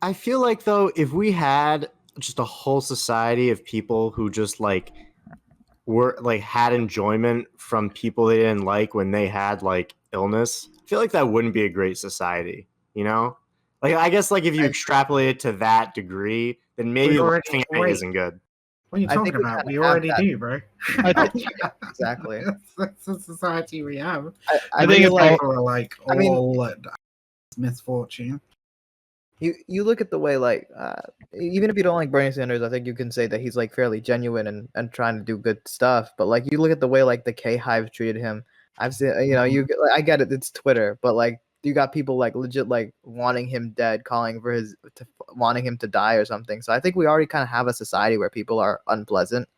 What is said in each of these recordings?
I feel like though, if we had just a whole society of people who just like were like had enjoyment from people they didn't like when they had like illness, I feel like that wouldn't be a great society, you know? Like I guess like if you extrapolate it to that degree, then maybe laughing at it isn't good. What are you talking about? We already do, bro. Exactly. That's the society we have. I think it's like all misfortune. You look at the way like even if you don't like Bernie Sanders, I think you can say that he's like fairly genuine and trying to do good stuff. But like you look at the way like the K Hive treated him, I've seen I get it, it's Twitter, but like you got people like legit like wanting him dead, calling for wanting him to die or something. So I think we already kind of have a society where people are unpleasant.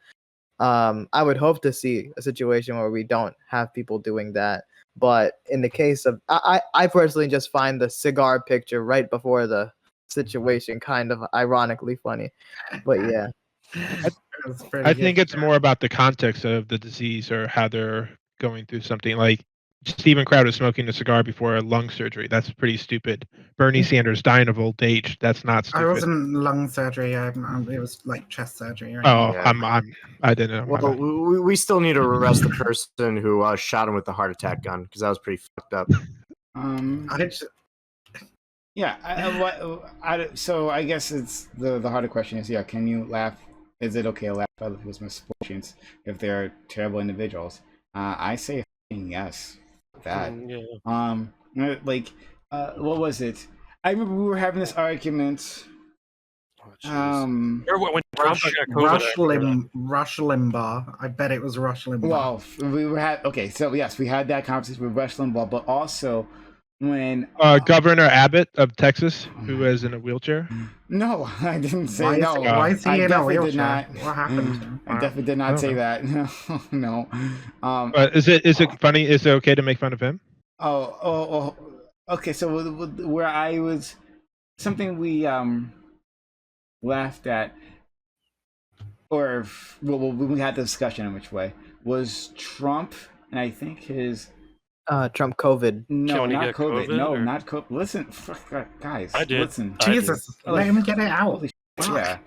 I would hope to see a situation where we don't have people doing that. But in the case of, I personally just find the cigar picture right before the situation kind of ironically funny. But yeah. I think it's more about the context of the disease or how they're going through something. Like Steven Crowder smoking a cigar before a lung surgery. That's pretty stupid. Bernie Sanders dying of old age. That's not stupid. I wasn't lung surgery. It was like chest surgery. Right? Oh, yeah. I didn't know. Well, we still need to arrest the person who shot him with the heart attack gun because that was pretty fucked up. So I guess it's the harder question is, can you laugh? Is it okay to laugh at other people's misfortunes if they're terrible individuals? I say yes. That what was it? I remember we were having this argument. When Rush Limbaugh. I bet it was Rush Limbaugh. Well, we had that conversation with Rush Limbaugh, but also when Governor Abbott of Texas, who is in a wheelchair. No, I didn't say no. Why is he in a wheelchair? What happened? I definitely did not say that. No. Is it funny? Is it okay to make fun of him? Okay. So where I was, something we laughed at, or we had the discussion in which way was Trump, and I think his. Trump COVID. No, not COVID. No, not COVID. Listen, guys. I did. Listen. Jesus, let him get it out. Yeah.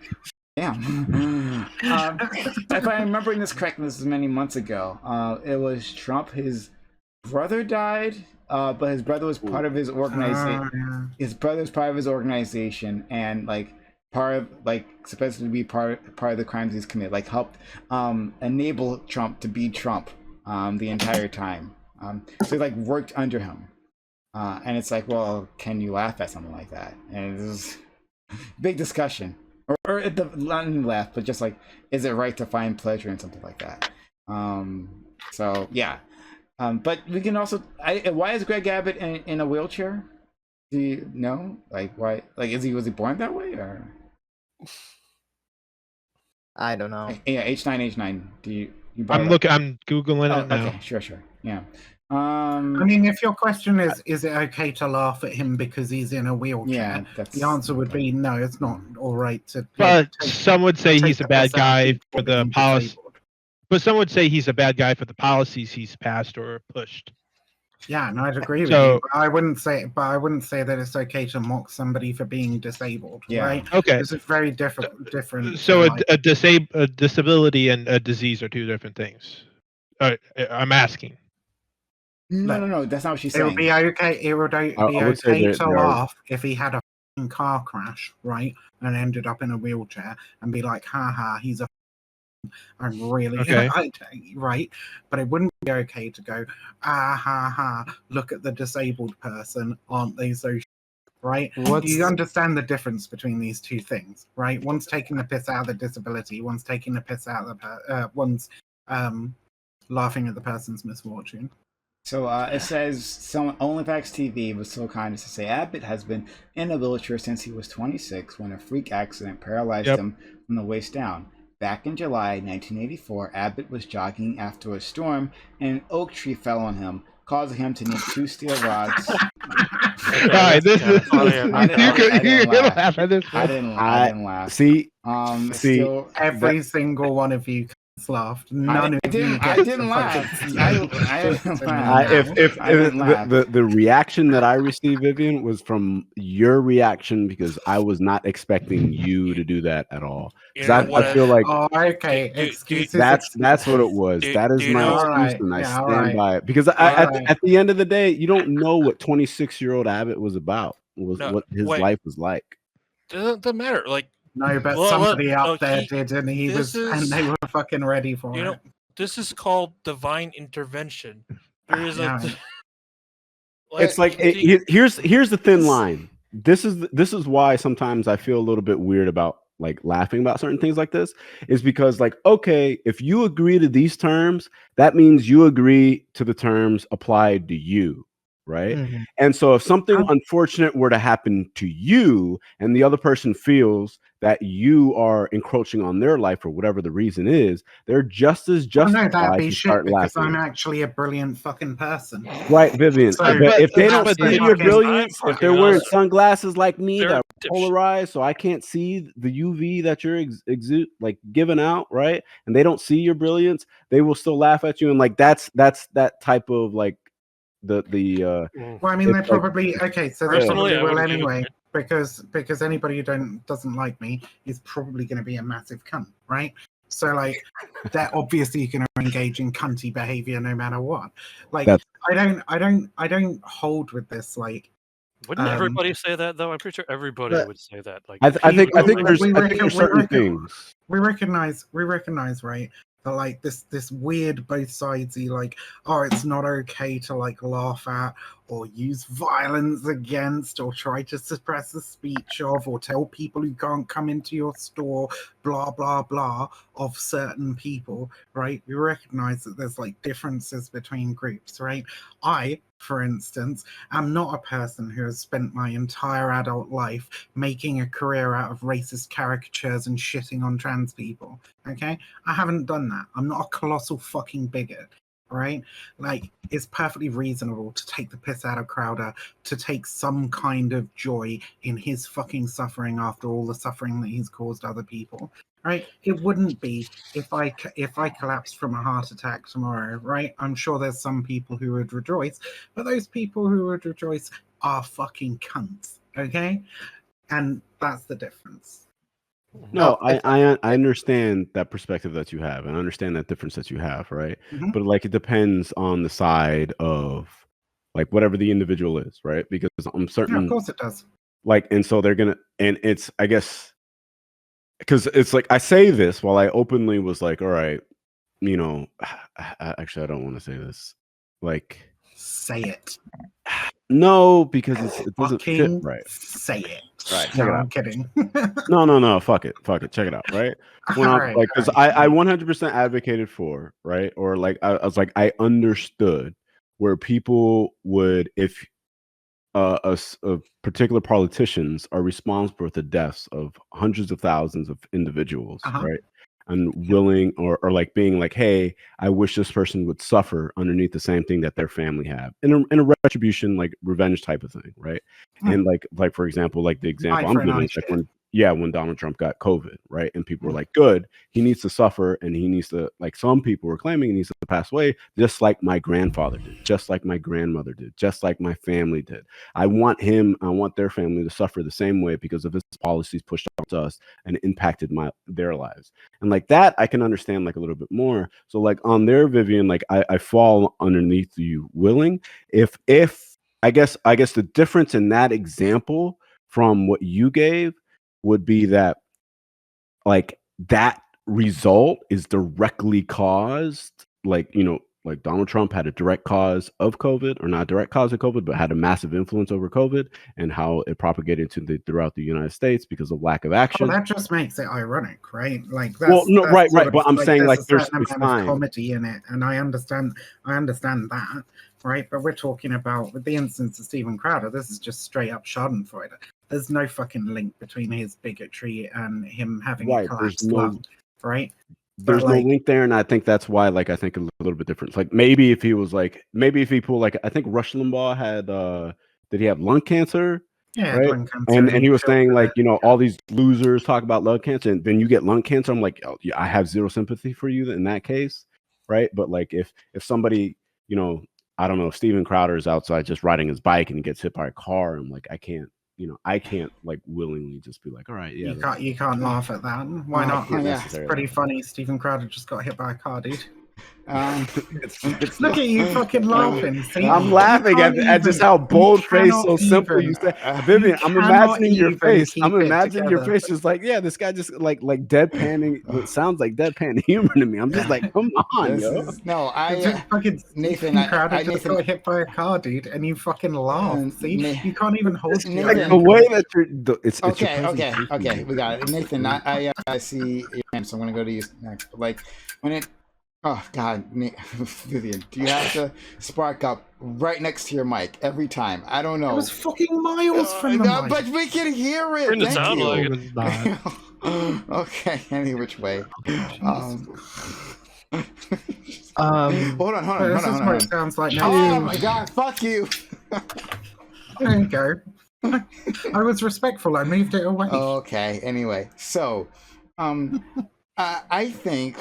Damn. If I'm remembering this correctly, this was many months ago. It was Trump. His brother died, but his brother was part of his organization. His brother's part of his organization, and like supposed to be part of the crimes he's committed. Like helped enable Trump to be Trump the entire time. So he like worked under him, and it's like, well, can you laugh at something like that? And this big discussion, or not laugh, but just like, is it right to find pleasure in something like that? So yeah, but we can also. Why is Greg Abbott in a wheelchair? Do you know? Like why? Like was he born that way or? I don't know. Yeah, H9. Do you? I'm googling it now. Okay, sure. Yeah. I mean, if your question is it okay to laugh at him because he's in a wheelchair? The answer would be no. It's not all right to. But some would say he's a bad guy for the policy. But some would say he's a bad guy for the policies he's passed or pushed. Yeah, no, I'd agree with you. But I wouldn't say that it's okay to mock somebody for being disabled. Yeah. Right? Okay. This is very different. So a disability and a disease are two different things. I'm asking. No. That's not what she's saying. It would be okay. It would be okay to laugh if he had a car crash, right, and ended up in a wheelchair, and be like, "Ha, he's a." I'm really right, but it wouldn't be okay to go, look at the disabled person, aren't they so right? Do you understand the difference between these two things, right? One's taking the piss out of the disability, one's taking the piss out of one's laughing at the person's misfortune. So it says, OnlyFacts TV was so kind as to say Abbott has been in a wheelchair since he was 26 when a freak accident paralyzed him from the waist down. Back in July 1984, Abbott was jogging after a storm and an oak tree fell on him, causing him to need 2 steel rods. I didn't laugh. I didn't laugh. See, Every single one of you laughed. None of you I didn't laugh. If the reaction that I received, Vivian, was from your reaction because I was not expecting you to do that at all. I feel like excuses. That's what it was. That is my excuse, and I stand by it because at the end of the day, you don't know what 26-year-old Abbott was about. What his life was like. Doesn't matter. Like. No, but somebody up there did, and and they were fucking ready for it. This is called divine intervention. There is it's like here's the thin line. This is why sometimes I feel a little bit weird about like laughing about certain things like this, is because like, okay, if you agree to these terms, that means you agree to the terms applied to you. Right. Mm-hmm. And so if something unfortunate were to happen to you and the other person feels that you are encroaching on their life for whatever the reason is, they're just as justified that'd be to shit start because laughing. I'm actually a brilliant fucking person. Right, Vivian. So, if they don't see your brilliance, if they're wearing sunglasses like me that are polarized, so I can't see the UV that you're giving out, right? And they don't see your brilliance, they will still laugh at you. And like that's that type of like well, I mean, they're probably okay. So they probably will anyway, because anybody who doesn't like me is probably going to be a massive cunt, right? So like, they're obviously going to engage in cunty behavior no matter what. Like, I don't hold with this. Like, wouldn't everybody say that though? I'm pretty sure everybody would say that. Like, I think there's certain things we recognize, right? Like this weird both sidesy, like, oh, it's not okay to like laugh at or use violence against or try to suppress the speech of or tell people who can't come into your store, blah blah blah, of certain people, right? We recognize that there's like differences between groups, right? I, for instance, am not a person who has spent my entire adult life making a career out of racist caricatures and shitting on trans people. Okay? I haven't done that. I'm not a colossal fucking bigot. Right? Like, it's perfectly reasonable to take the piss out of Crowder, to take some kind of joy in his fucking suffering after all the suffering that he's caused other people. Right? It wouldn't be if I collapsed from a heart attack tomorrow, right? I'm sure there's some people who would rejoice, but those people who would rejoice are fucking cunts, okay? And that's the difference. No, I understand that perspective that you have, and I understand that difference that you have, right? Mm-hmm. But like, it depends on the side of like whatever the individual is, right? Because I'm certain, of course it does. Like, and so they're gonna, and it's, I guess, because it's like I say this while I openly was like, all right, actually I don't want to say this, like, say it. No, because it doesn't fit right. Say it. Right. No, I'm kidding. No. Fuck it. Check it out. Right. Because I 100% advocated for, right. Or like, I was like, I understood where people would, if particular politicians are responsible for the deaths of hundreds of thousands of individuals, right. And willing or like being like, hey, I wish this person would suffer underneath the same thing that their family have in a retribution, like revenge type of thing, right? And like for example, like the example I'm giving is like when Donald Trump got COVID, right? And people were like, good, he needs to suffer and he needs to, like, some people were claiming he needs to pass away, just like my grandfather did, just like my grandmother did, just like my family did. I want their family to suffer the same way because of his policies pushed onto us and impacted their lives. And like that, I can understand like a little bit more. So like on there, Vivian, like I fall underneath you willing. If I guess the difference in that example from what you gave would be that like that result is directly caused, like, like Donald Trump had a direct cause of COVID, or not a direct cause of COVID, but had a massive influence over COVID and how it propagated throughout the United States because of lack of action. Well, that just makes it ironic, right? Like, that's, right. But I'm saying like there's a amount of comedy in it, and I understand that, right? But we're talking about, with the instance of Stephen Crowder, this is just straight up schadenfreude. There's no fucking link between his bigotry and him having a collapsed lung, right? There's no link there, and I think that's why, like, I think a little bit different. Like, maybe if he pulled, like, I think Rush Limbaugh had, did he have lung cancer? Yeah, right? lung cancer And he was saying like, children. all these losers talk about lung cancer, and then you get lung cancer. I'm like, oh, yeah, I have zero sympathy for you in that case, right? But like if somebody, I don't know, if Steven Crowder is outside just riding his bike and he gets hit by a car, I'm like, I can't like willingly just be like, all right, yeah. You can't laugh at that. Why not? Yeah. It's pretty funny. Steven Crowder just got hit by a car, dude. It's Look at you fucking laughing. See? I'm laughing at just how bold-faced, so simple you say. Vivian, I'm imagining your face. I'm imagining your face just like, yeah, this guy just like deadpanning. It sounds like deadpan humor to me. I'm just like, come on, yo. Nathan Crowder just got hit by a car, dude, and you fucking laugh. See, you can't even hold it. Like the way that it's okay, we got it. Nathan, I see your hand, so I'm gonna go to you next. But like when it. Oh God, Vivian, do you have to spark up right next to your mic every time? I don't know. It was fucking miles from the mic. But we can hear it. Didn't sound like it. Okay, any which way. Hold on. This is what it sounds like now. Oh my God, fuck you. There you go. I was respectful. I moved it away. Okay. Anyway, so, I think.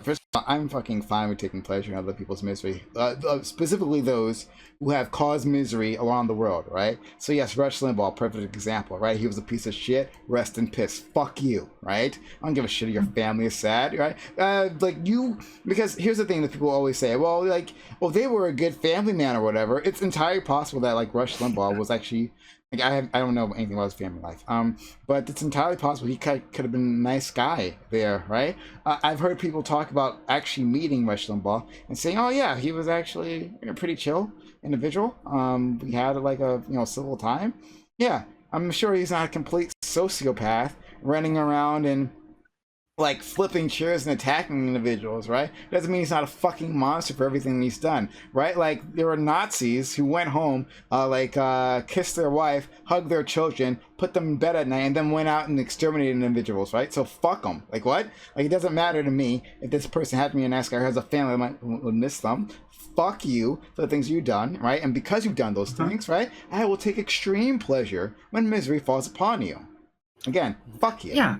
First of all, I'm fucking fine with taking pleasure in other people's misery, specifically those who have caused misery around the world, right? So yes, Rush Limbaugh, perfect example, right? He was a piece of shit, rest in piss, fuck you, right? I don't give a shit if your family is sad, right? Because here's the thing that people always say, well, they were a good family man or whatever. It's entirely possible that like Rush Limbaugh was actually. Like I don't know anything about his family life. But it's entirely possible he could have been a nice guy there, right? I've heard people talk about actually meeting Rush Limbaugh and saying, "Oh yeah, he was actually a pretty chill individual. We had like a civil time." Yeah, I'm sure he's not a complete sociopath running around and like flipping chairs and attacking individuals, right? Doesn't mean he's not a fucking monster for everything he's done, right? Like there were Nazis who went home, kissed their wife, hugged their children, put them in bed at night, and then went out and exterminated individuals, right? So fuck them. Like what? Like it doesn't matter to me if this person had to be a nice guy who has a family that might miss them. Fuck you for the things you've done, right? And because you've done those things, right? I will take extreme pleasure when misery falls upon you. Again, fuck you. Yeah.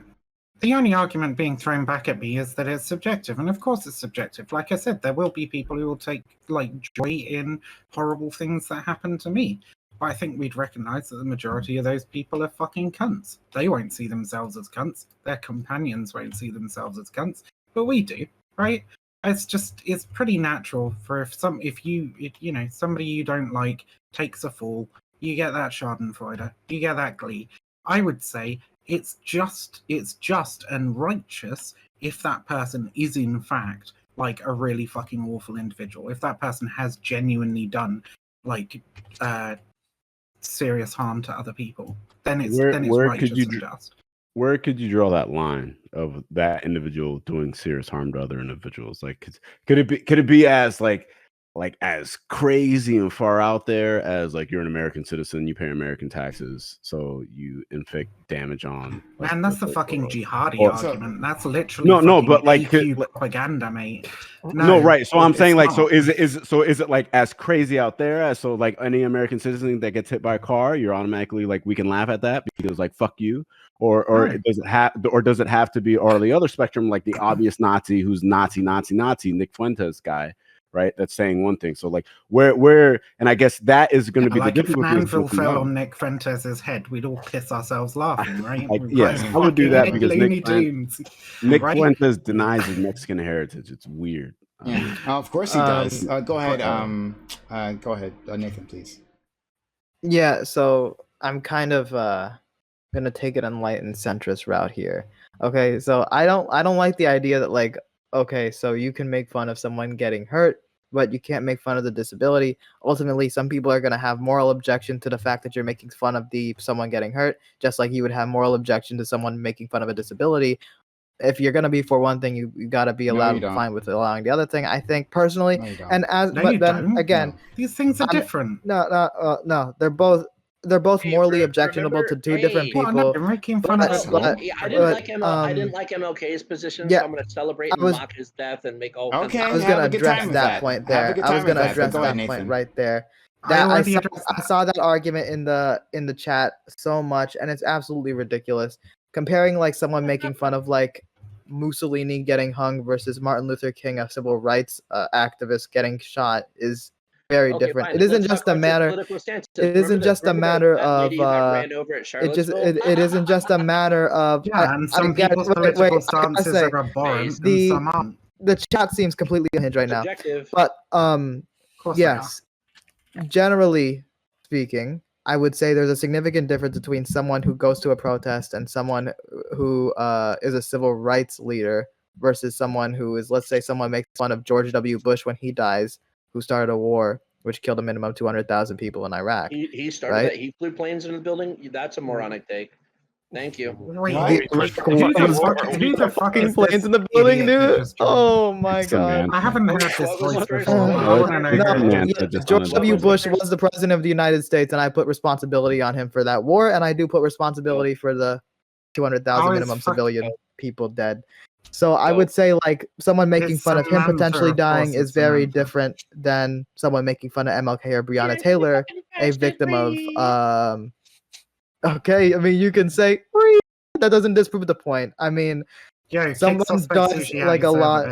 The only argument being thrown back at me is that it's subjective, and of course it's subjective. Like I said, there will be people who will take like joy in horrible things that happen to me. But I think we'd recognize that the majority of those people are fucking cunts. They won't see themselves as cunts. Their companions won't see themselves as cunts, but we do, right? It's pretty natural for if somebody you don't like takes a fall, you get that schadenfreude, you get that glee. I would say it's just and righteous if that person is in fact like a really fucking awful individual. If that person has genuinely done like serious harm to other people, then it's righteous and just. Where could you draw that line of that individual doing serious harm to other individuals? Like, could it be as like as crazy and far out there as like you're an American citizen, you pay American taxes, so you inflict damage on? Like, man, that's the fucking jihadi argument. That's literally no, but like propaganda, mate. No, right. So I'm saying like, so is it like as crazy out there as so like any American citizen that gets hit by a car, you're automatically like we can laugh at that because like fuck you, or right. does it have to be or the other spectrum like the obvious Nazi who's Nazi Nick Fuentes guy? Right, that's saying one thing. So, like, where, and I guess that is going to be like the if an anvil fell on Nick Fuentes' head, we'd all piss ourselves laughing, right? Like, yes, I would do that because Nick right? Fuentes denies his Mexican heritage. It's weird. Yeah, of course he does. Go ahead. Go ahead, Nathan, please. Yeah, so I'm kind of gonna take an enlightened centrist route here. Okay, so I don't like the idea that like. Okay, so you can make fun of someone getting hurt, but you can't make fun of the disability. Ultimately, some people are going to have moral objection to the fact that you're making fun of someone getting hurt, just like you would have moral objection to someone making fun of a disability. If you're going to be for one thing, you got to be allowed fine with allowing the other thing, I think, personally. No, these things are different. No, they're both morally objectionable to two different people. You're making fun of it. I didn't like MLK's position, so I'm going to celebrate and mock his death and make all. Okay, I was going to address that point there. I was going to address that point right there. I saw that argument in the chat so much, and it's absolutely ridiculous. Comparing like someone making fun of like Mussolini getting hung versus Martin Luther King, a civil rights activist, getting shot is very different. Fine. It isn't just a matter. It isn't just a matter of. It isn't just a matter of. Yeah, and some people's political stances are abhorrent, and some aren't. The chat seems completely unhinged right now. But yes, generally speaking, I would say there's a significant difference between someone who goes to a protest and someone who is a civil rights leader versus someone who is, let's say, someone makes fun of George W. Bush when he dies, who started a war which killed a minimum of 200,000 people in Iraq. He started right? that. He flew planes into the building. That's a moronic take. Thank you. The fucking planes in the building, dude. Oh my god! I haven't heard this voice before. George W. Bush was the president of the United States, and I put responsibility on him for that war, and I do put responsibility for the 200,000 minimum civilian people dead. So I would say like someone making fun of him potentially dying is very different than someone making fun of MLK or Breonna Taylor, a victim of okay, I mean, you can say that doesn't disprove the point. I mean, someone does like a lot.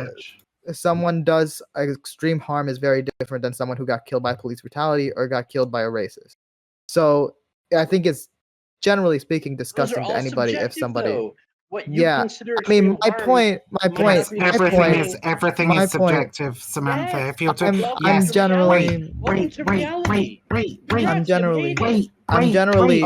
Someone does extreme harm is very different than someone who got killed by police brutality or got killed by a racist. So I think it's generally speaking disgusting to anybody if somebody. Though. What you consider I mean, my point. Everything is subjective, Samantha. Yes, if you're I'm generally. I'm generally.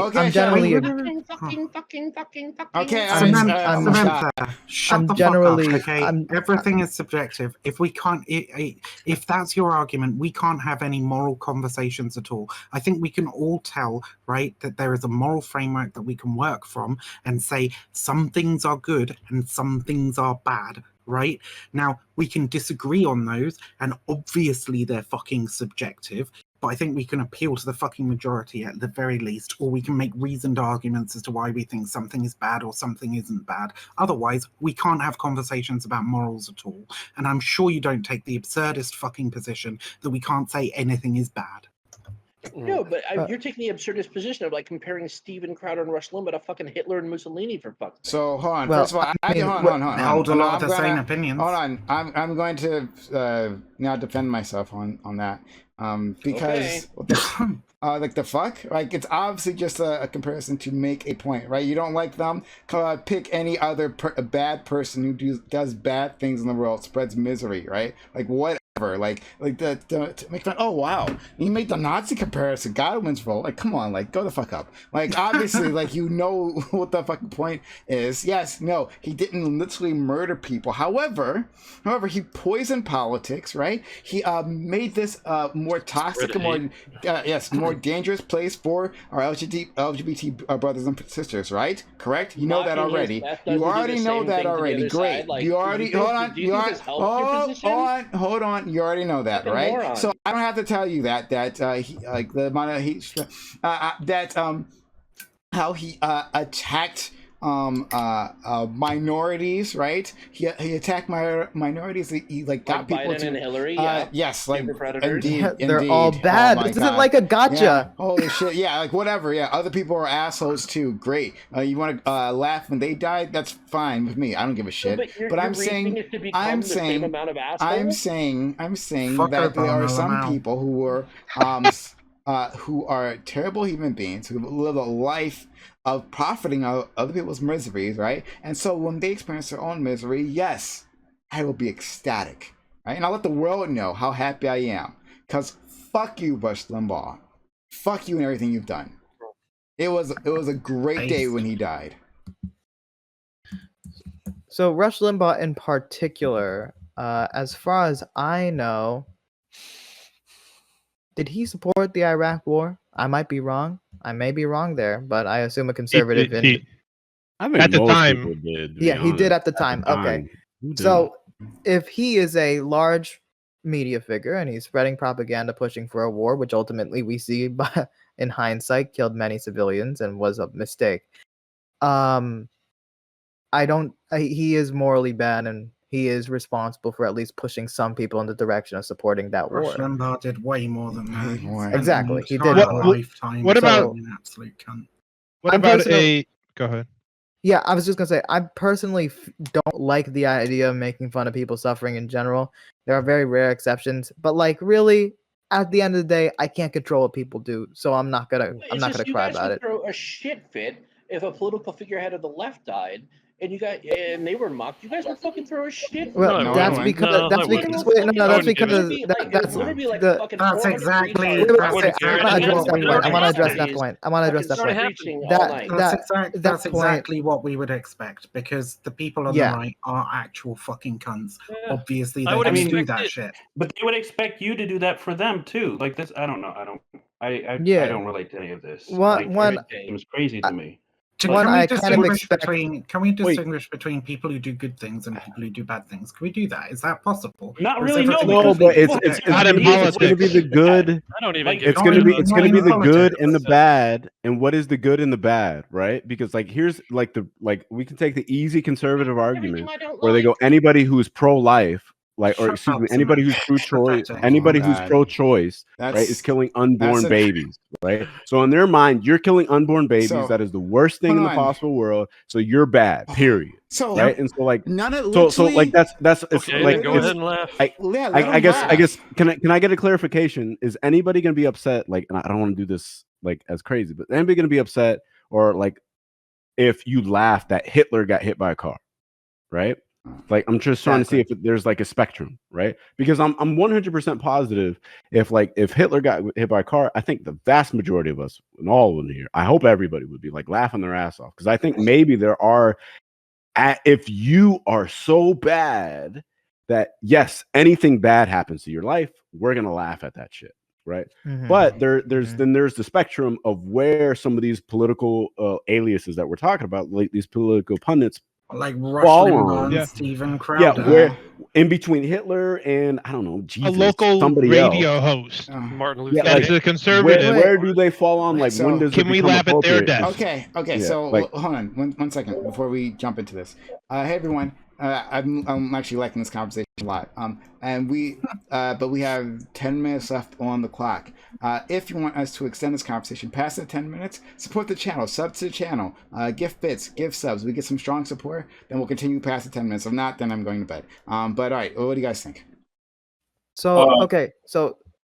Okay, Samantha, shut the fuck up. Okay, everything is subjective. If we can't, if that's your argument, we can't have any moral conversations at all. I think we can all tell, right, that there is a moral framework that we can work from and say some things are good and some things are bad. Right now, we can disagree on those, and obviously they're fucking subjective. But I think we can appeal to the fucking majority at the very least, or we can make reasoned arguments as to why we think something is bad or something isn't bad. Otherwise, we can't have conversations about morals at all. And I'm sure you don't take the absurdist fucking position that we can't say anything is bad. No, but you're taking the absurdist position of like comparing Steven Crowder and Rush Limbaugh to fucking Hitler and Mussolini for fuck's sake. So hold on. First of all, hold on. Hold a lot of the same opinions. Hold on. I'm going to now defend myself on that. Because like the fuck, like it's obviously just a comparison to make a point, right? You don't like them, pick any other bad person who does bad things in the world, spreads misery, right? Like whatever, like to make fun. Oh wow, you made the Nazi comparison, Godwin's role. Like come on, like go the fuck up. Like obviously, like you know what the fucking point is. Yes, no, he didn't literally murder people. However, he poisoned politics, right? He made this more toxic, more dangerous place for our LGBT brothers and sisters, right? Correct? You know that already. You already know that already. Great. You already hold on. You already know that, right? So I don't have to tell you that he, like the amount of how he attacked minorities, right? He attacked minorities. He like got people Biden and Hillary. Yes, like indeed, they're all bad. This isn't like a gotcha. Yeah. Holy shit! Yeah, like whatever. Yeah, other people are assholes too. Great. You want to laugh when they died? That's fine with me. I don't give a shit. But I'm saying that there are some people who are terrible human beings who live a life of profiting out of other people's miseries, right? And so when they experience their own misery, yes, I will be ecstatic, right? And I'll let the world know how happy I am. Because fuck you, Rush Limbaugh. Fuck you and everything you've done. It was a great day when he died. So Rush Limbaugh in particular, as far as I know, did he support the Iraq War? I might be wrong. I may be wrong there, but I assume a conservative. I think at the time, he did at the time. Okay, so if he is a large media figure and he's spreading propaganda, pushing for a war, which ultimately we see, in hindsight, killed many civilians and was a mistake. He is morally bad and he is responsible for at least pushing some people in the direction of supporting that war. Rush Limbaugh did way more than that. He spent Exactly, an he did. entire lifetime What about being an absolute cunt? What about a? Go ahead. Yeah, I was just gonna say, I personally don't like the idea of making fun of people suffering in general. There are very rare exceptions, but like really, at the end of the day, I can't control what people do, so I'm not gonna cry about it. Throw a shit fit if a political figurehead of the left died, and they were mocked. You guys would fucking throw a shit. Well, that's because that's exactly. I want to address that point. That's exactly what we would expect, because the people on the right are actual fucking cunts. Obviously, they don't do that shit. But they would expect you to do that for them too. Like this, I don't know. I don't relate to any of this. It seems crazy to me. Can we distinguish between people who do good things and people who do bad things? Can we do that? Is that possible? Not really. No, but it's going to be the good. I don't even. It's going to be the good and the bad. And what is the good and the bad, right? Because here's we can take the easy conservative argument where they go, anybody who's pro-life, anybody who's pro-choice, right, is killing unborn babies, right? So in their mind, you're killing unborn babies. That is the worst thing in the possible world. So you're bad. Period. So right, and so none of that's it's okay, go ahead and laugh. I guess can I get a clarification? Is anybody going to be upset? And I don't want to do this as crazy, but anybody going to be upset or if you laugh that Hitler got hit by a car, right? I'm just trying to see if there's a spectrum, right? Because I'm 100% positive if Hitler got hit by a car, I think the vast majority of us and all of them here, I hope everybody would be laughing their ass off, because I think maybe there are, if you are so bad that yes, anything bad happens to your life, we're gonna laugh at that shit, right? Mm-hmm. But there's the spectrum of where some of these political aliases that we're talking about, these political pundits, like Rush Limbaugh and Steven Crowder. Where in between Hitler and I don't know, Jesus, a local radio host, Martin Luther. That's a conservative. Where do they fall on? When does can we laugh at their death? Okay. So hold on one second before we jump into this. Hey everyone, I'm actually liking this conversation a lot. And we have 10 minutes left on the clock. If you want us to extend this conversation past the 10 minutes, support the channel, sub to the channel, gift bits, give subs. We get some strong support, then we'll continue past the 10 minutes. If not, then I'm going to bed. But all right, what do you guys think? So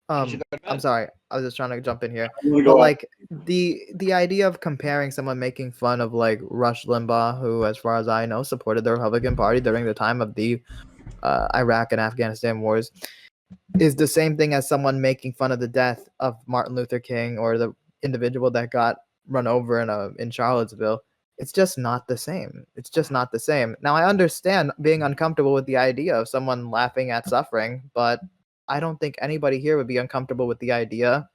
I'm sorry, I was just trying to jump in here. But the idea of comparing someone making fun of Rush Limbaugh, who, as far as I know, supported the Republican Party during the time of the Iraq and Afghanistan wars, is the same thing as someone making fun of the death of Martin Luther King or the individual that got run over in Charlottesville. It's just not the same. It's just not the same. Now, I understand being uncomfortable with the idea of someone laughing at suffering, but I don't think anybody here would be uncomfortable with the idea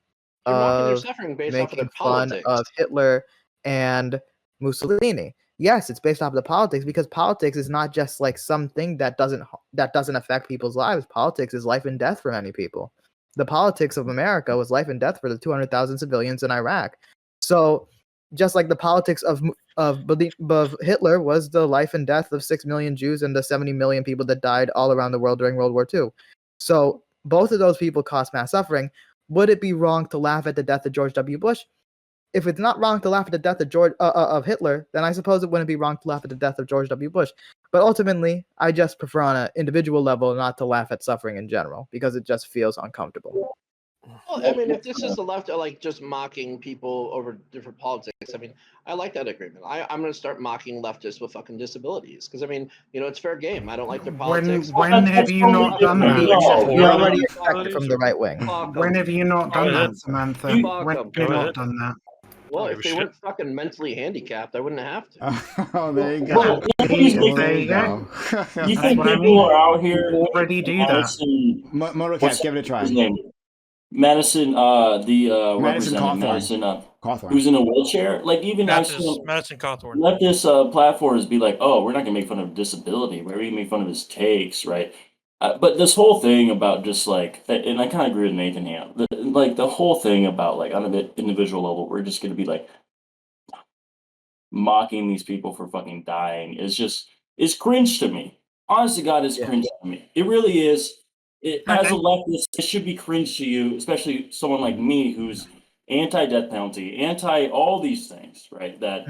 of making fun of Hitler and Mussolini. Yes, it's based off of the politics, because politics is not just something that doesn't affect people's lives. Politics is life and death for many people. The politics of America was life and death for the 200,000 civilians in Iraq. So just like the politics of Hitler was the life and death of 6 million Jews and the 70 million people that died all around the world during World War II. So both of those people caused mass suffering. Would it be wrong to laugh at the death of George W. Bush? If it's not wrong to laugh at the death of Hitler, then I suppose it wouldn't be wrong to laugh at the death of George W. Bush. But ultimately, I just prefer on an individual level not to laugh at suffering in general, because it just feels uncomfortable. Well, I mean, if this is the left, just mocking people over different politics, I like that agreement. I'm going to start mocking leftists with fucking disabilities, because it's fair game. I don't like their politics. When have you not done that? You already expect from the right wing. When have you not done that, Samantha? When have you not done that? Well, if they weren't fucking mentally handicapped, I wouldn't have to. Oh, there you go. There you go. You think people are out here already do that? Motorcat, give it a try. His name? Madison, Madison Cawthorn, who's in a wheelchair. Madison Cawthorn. Let this platforms be oh, we're not gonna make fun of disability. We're gonna make fun of his takes, right? But this whole thing about just and I kind of agree with Nathan here. The whole thing about on an individual level, we're just gonna be mocking these people for fucking dying is cringe to me. honest to God, is cringe to me. It really is. As a leftist, it should be cringe to you, especially someone like me who's anti-death penalty, anti all these things, right? That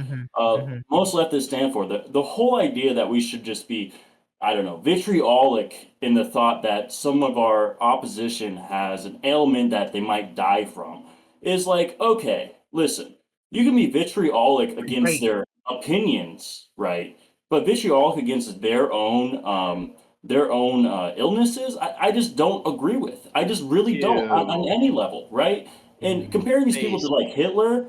most leftists stand for. The whole idea that we should just be, I don't know, vitriolic in the thought that some of our opposition has an ailment that they might die from is like, okay, listen, you can be vitriolic against their opinions, right? But vitriolic against their own illnesses, I just don't agree with. I just really don't on any level, right? And comparing these people to like Hitler,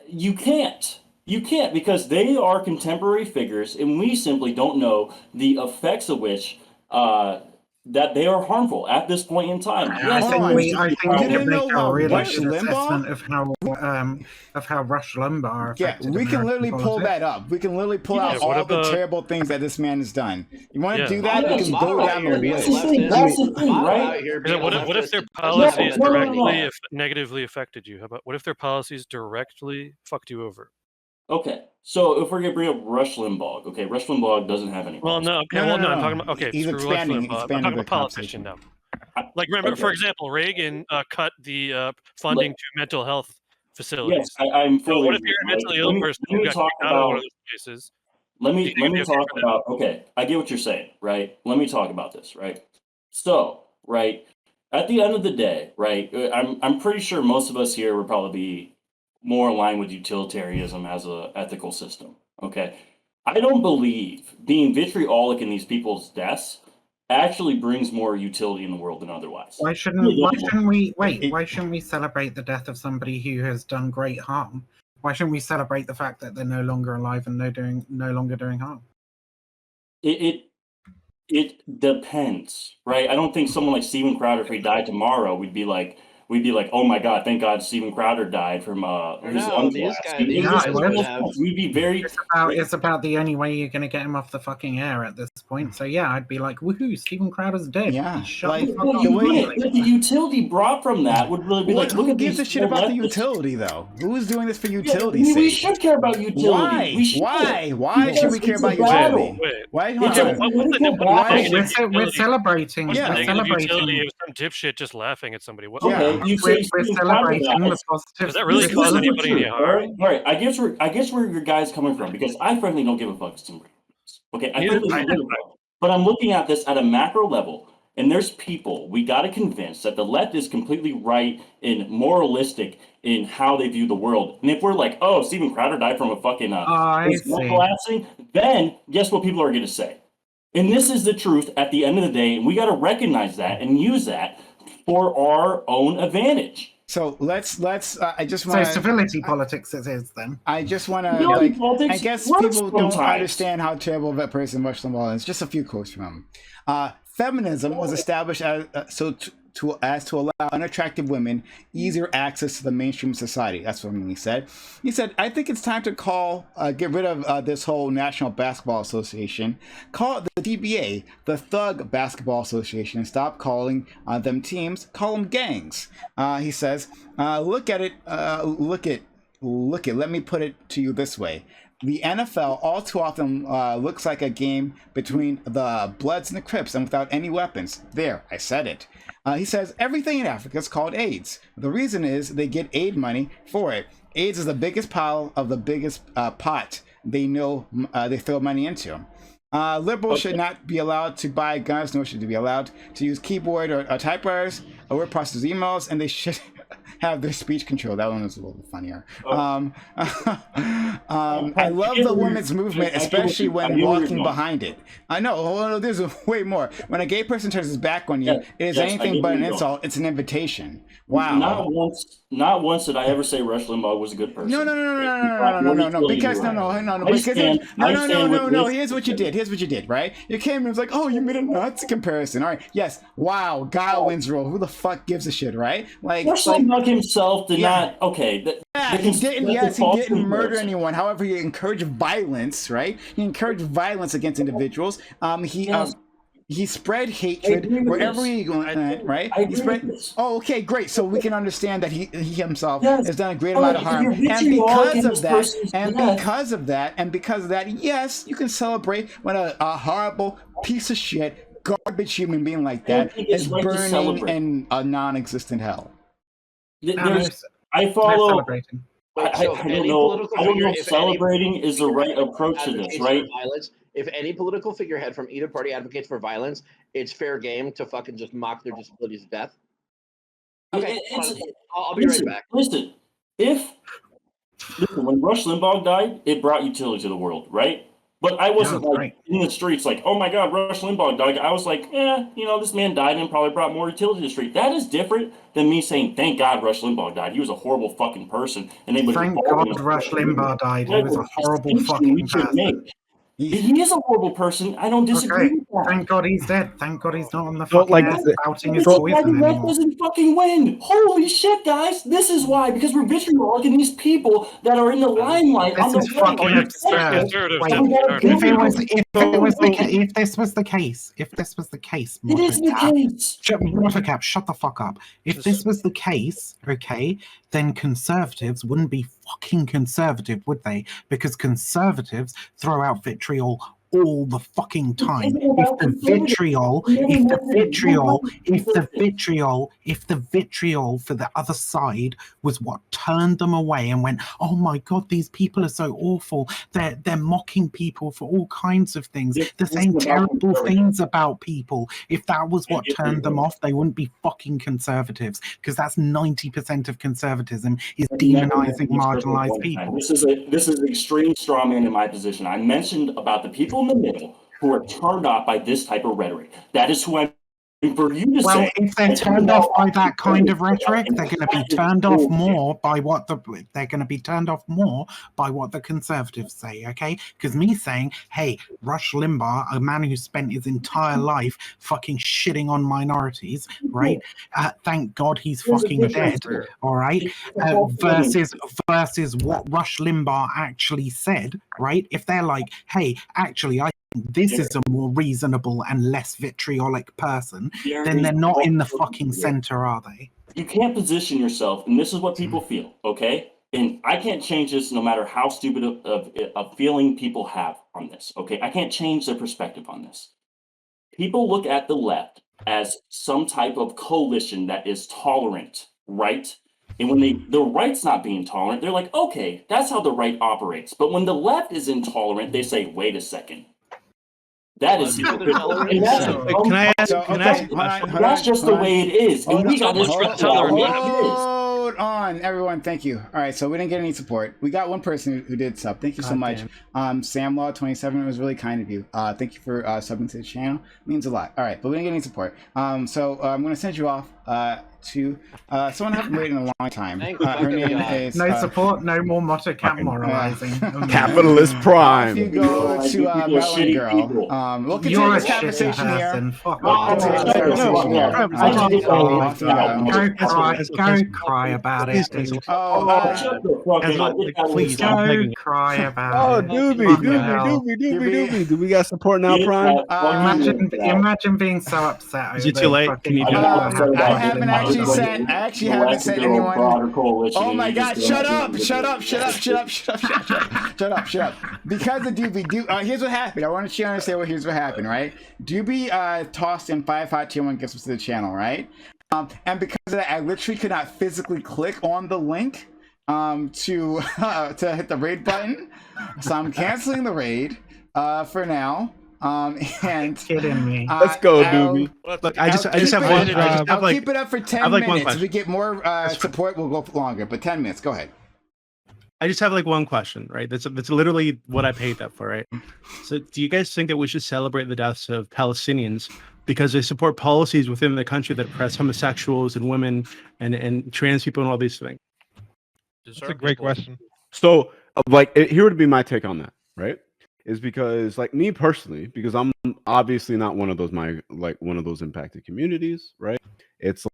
you can't. You can't, because they are contemporary figures, and we simply don't know the effects of which that they are harmful at this point in time. I think we can make a really Rush good Limbaugh? assessment of how Rush Limbaugh Yeah, affected we can American literally pull politics. that up. We can literally pull out all the terrible things that this man has done. You want to do that? Yeah, We can go down the list. That's the thing, right? What if their policies directly negatively affected you? How about what if their policies directly fucked you over? Okay, so if we're gonna bring up Rush Limbaugh, okay, Rush Limbaugh doesn't have any. Well, no, okay, I'm talking about He's screw Rush expanding Limbaugh. I'm talking about politician now. Like, remember, for example, Reagan cut the funding to mental health facilities. Yes, I'm fully. So what if you're a mentally ill person who got kicked out of one of those places? Let me talk about. Okay, I get what you're saying, right? Let me talk about this, right? So, right, at the end of the day, right, I'm pretty sure most of us here would probably be more aligned with utilitarianism as a ethical system. Okay, I don't believe being vitriolic in these people's deaths actually brings more utility in the world than otherwise. Why shouldn't we celebrate the death of somebody who has done great harm? Why shouldn't we celebrate the fact that they're no longer alive and no longer doing harm? It depends, right? I don't think someone like Steven Crowder, if he died tomorrow, we'd be like, oh my God, thank God Steven Crowder died from his We'd be very. It's about the only way you're going to get him off the fucking air at this point. So yeah, I'd be like, woohoo, Steven Crowder's dead. Yeah, the utility brought from that would really be like, look who at gives a shit about the utility though? Who is doing this for utility's sake? We should care about utility. Why should we care about utility? Why? We're celebrating. We're celebrating. Utility of some dipshit just laughing at somebody. What? Okay, we're celebrating the positive. Does that really cause anybody any harm? All right, I guess where your guy's coming from, because I frankly don't give a fuck. Okay, I frankly don't give a fuck. But I'm looking at this at a macro level, and there's people we got to convince that the left is completely right and moralistic in how they view the world. And if we're like, oh, Steven Crowder died from a fucking collapsing, then guess what people are going to say? And this is the truth at the end of the day, and we got to recognize that and use that for our own advantage. So let's. I just want. So civility politics it is then. I just want to. I guess people don't understand how terrible that person Rush Limbaugh is. Just a few quotes from him. Feminism was established as to allow unattractive women easier access to the mainstream society. That's what he said. He said, I think it's time to get rid of this whole National Basketball Association. Call it the DBA, the Thug Basketball Association, and stop calling them teams. Call them gangs. He says, look at, let me put it to you this way. The NFL all too often looks like a game between the Bloods and the Crips and without any weapons. There, I said it. He says, everything in Africa is called AIDS. The reason is they get aid money for it. AIDS is the biggest pile of the biggest pot they know they throw money into. Liberals should not be allowed to buy guns, nor should they be allowed to use keyboard or typewriters or word process emails, and they should have their speech control. That one was a little funnier. I love the women's movement, especially when walking behind it. I know, there's way more. When a gay person turns his back on you, it is anything but an insult. It's an invitation. Wow. Not once did I ever say Rush Limbaugh was a good person. No. Because no. Here's what you did, right? You came and was like, oh, you made a Nazi comparison. All right. Yes. Wow. Godwin's rule. Who the fuck gives a shit, right? Like Rush Limbaugh himself did not. Okay. He didn't. Yes, he didn't murder anyone. However, he encouraged violence, right? He encouraged violence against individuals. He spread hatred wherever he went, right? He spread. Oh, okay, great. So we can understand that he himself has done a great amount of harm, and because of that, yes, you can celebrate when a horrible piece of shit, garbage human being like that is burning in a non-existent hell. I follow. I don't know if celebrating is the right approach to this, right? If any political figurehead from either party advocates for violence, it's fair game to fucking just mock their disabilities to death. Okay, I'll be right back. Listen, when Rush Limbaugh died, it brought utility to the world, right? But I wasn't in the streets like, oh my God, Rush Limbaugh died. I was like, this man died and probably brought more utility to the street. That is different than me saying, thank God Rush Limbaugh died. He was a horrible fucking person. And they thank God Rush Limbaugh died. He was a horrible fucking person. He is a horrible person. I don't disagree with that. Thank God he's dead. Thank God he's not on the fucking spouting his poison anymore. Doesn't fucking win. Holy shit, guys. This is why. Because we're vitriolic and these people that are in the limelight. This is fucking absurd. If this was the case, it is the case. Watercap, shut the fuck up. If this was the case, okay, then conservatives wouldn't be fucking conservative, would they? Because conservatives throw out vitriol all the fucking time. If the vitriol for the other side was what turned them away and went, oh my God, these people are so awful. They're mocking people for all kinds of things. They're saying terrible things about people. If that was what turned them off, they wouldn't be fucking conservatives, because that's 90% of conservatism is demonizing marginalized people. This is an extreme straw man in my position. I mentioned about the people in the middle who are turned off by this type of rhetoric. That is who I'm. For you to say, if they're turned off by that kind of rhetoric, they're going to be turned off more by what the conservatives say. Okay, because me saying, "Hey, Rush Limbaugh, a man who spent his entire life fucking shitting on minorities, right? Thank God he's fucking dead. All right." Versus what Rush Limbaugh actually said, right? If they're like, "Hey, actually, this is a more reasonable and less vitriolic person," then they're not in the fucking center, are they? You can't position yourself, and this is what people feel, okay? And I can't change this no matter how stupid of feeling people have on this, okay? I can't change their perspective on this. People look at the left as some type of coalition that is tolerant, right? And when the right's not being tolerant, they're like, okay, that's how the right operates. But when the left is intolerant, they say, wait a second. That is Can I ask a question? That's just the way it is. And we got Hold on, everyone. Thank you. All right, so we didn't get any support. We got one person who did sub. Thank you so much. Samlaw27, it was really kind of you. Thank you for subbing to the channel. It means a lot. All right, but we didn't get any support. So I'm going to send you off to someone I've been waiting a long time. Her name is no support, no more Motocap moralizing. Capitalist Prime. If you go to Melon Girl, we'll continue this conversation here. Go cry about it. Please, go cry about it. Dooby. Do we got support now, Prime? Imagine being so upset. Is it too late? Can you do it? I actually haven't sent anyone. Oh my God! Shut up! Because of Dooby, here's what happened. I want you to understand here's what happened, right? Dooby tossed in 5 hot tier 1 gifts to the channel, right? And because of that, I literally could not physically click on the link to hit the raid button. So I'm canceling the raid for now. And kidding me. Let's go, Dooby. Look, I just have one. I'll keep it up for 10 minutes. If we get more support, we'll go longer. But 10 minutes. Go ahead. I just have one question, right? That's literally what I paid that for, right? So, do you guys think that we should celebrate the deaths of Palestinians because they support policies within the country that oppress homosexuals and women and trans people and all these things? That's a great question. So, here would be my take on that, right? Is because me personally, because I'm obviously not one of those impacted communities, right? It's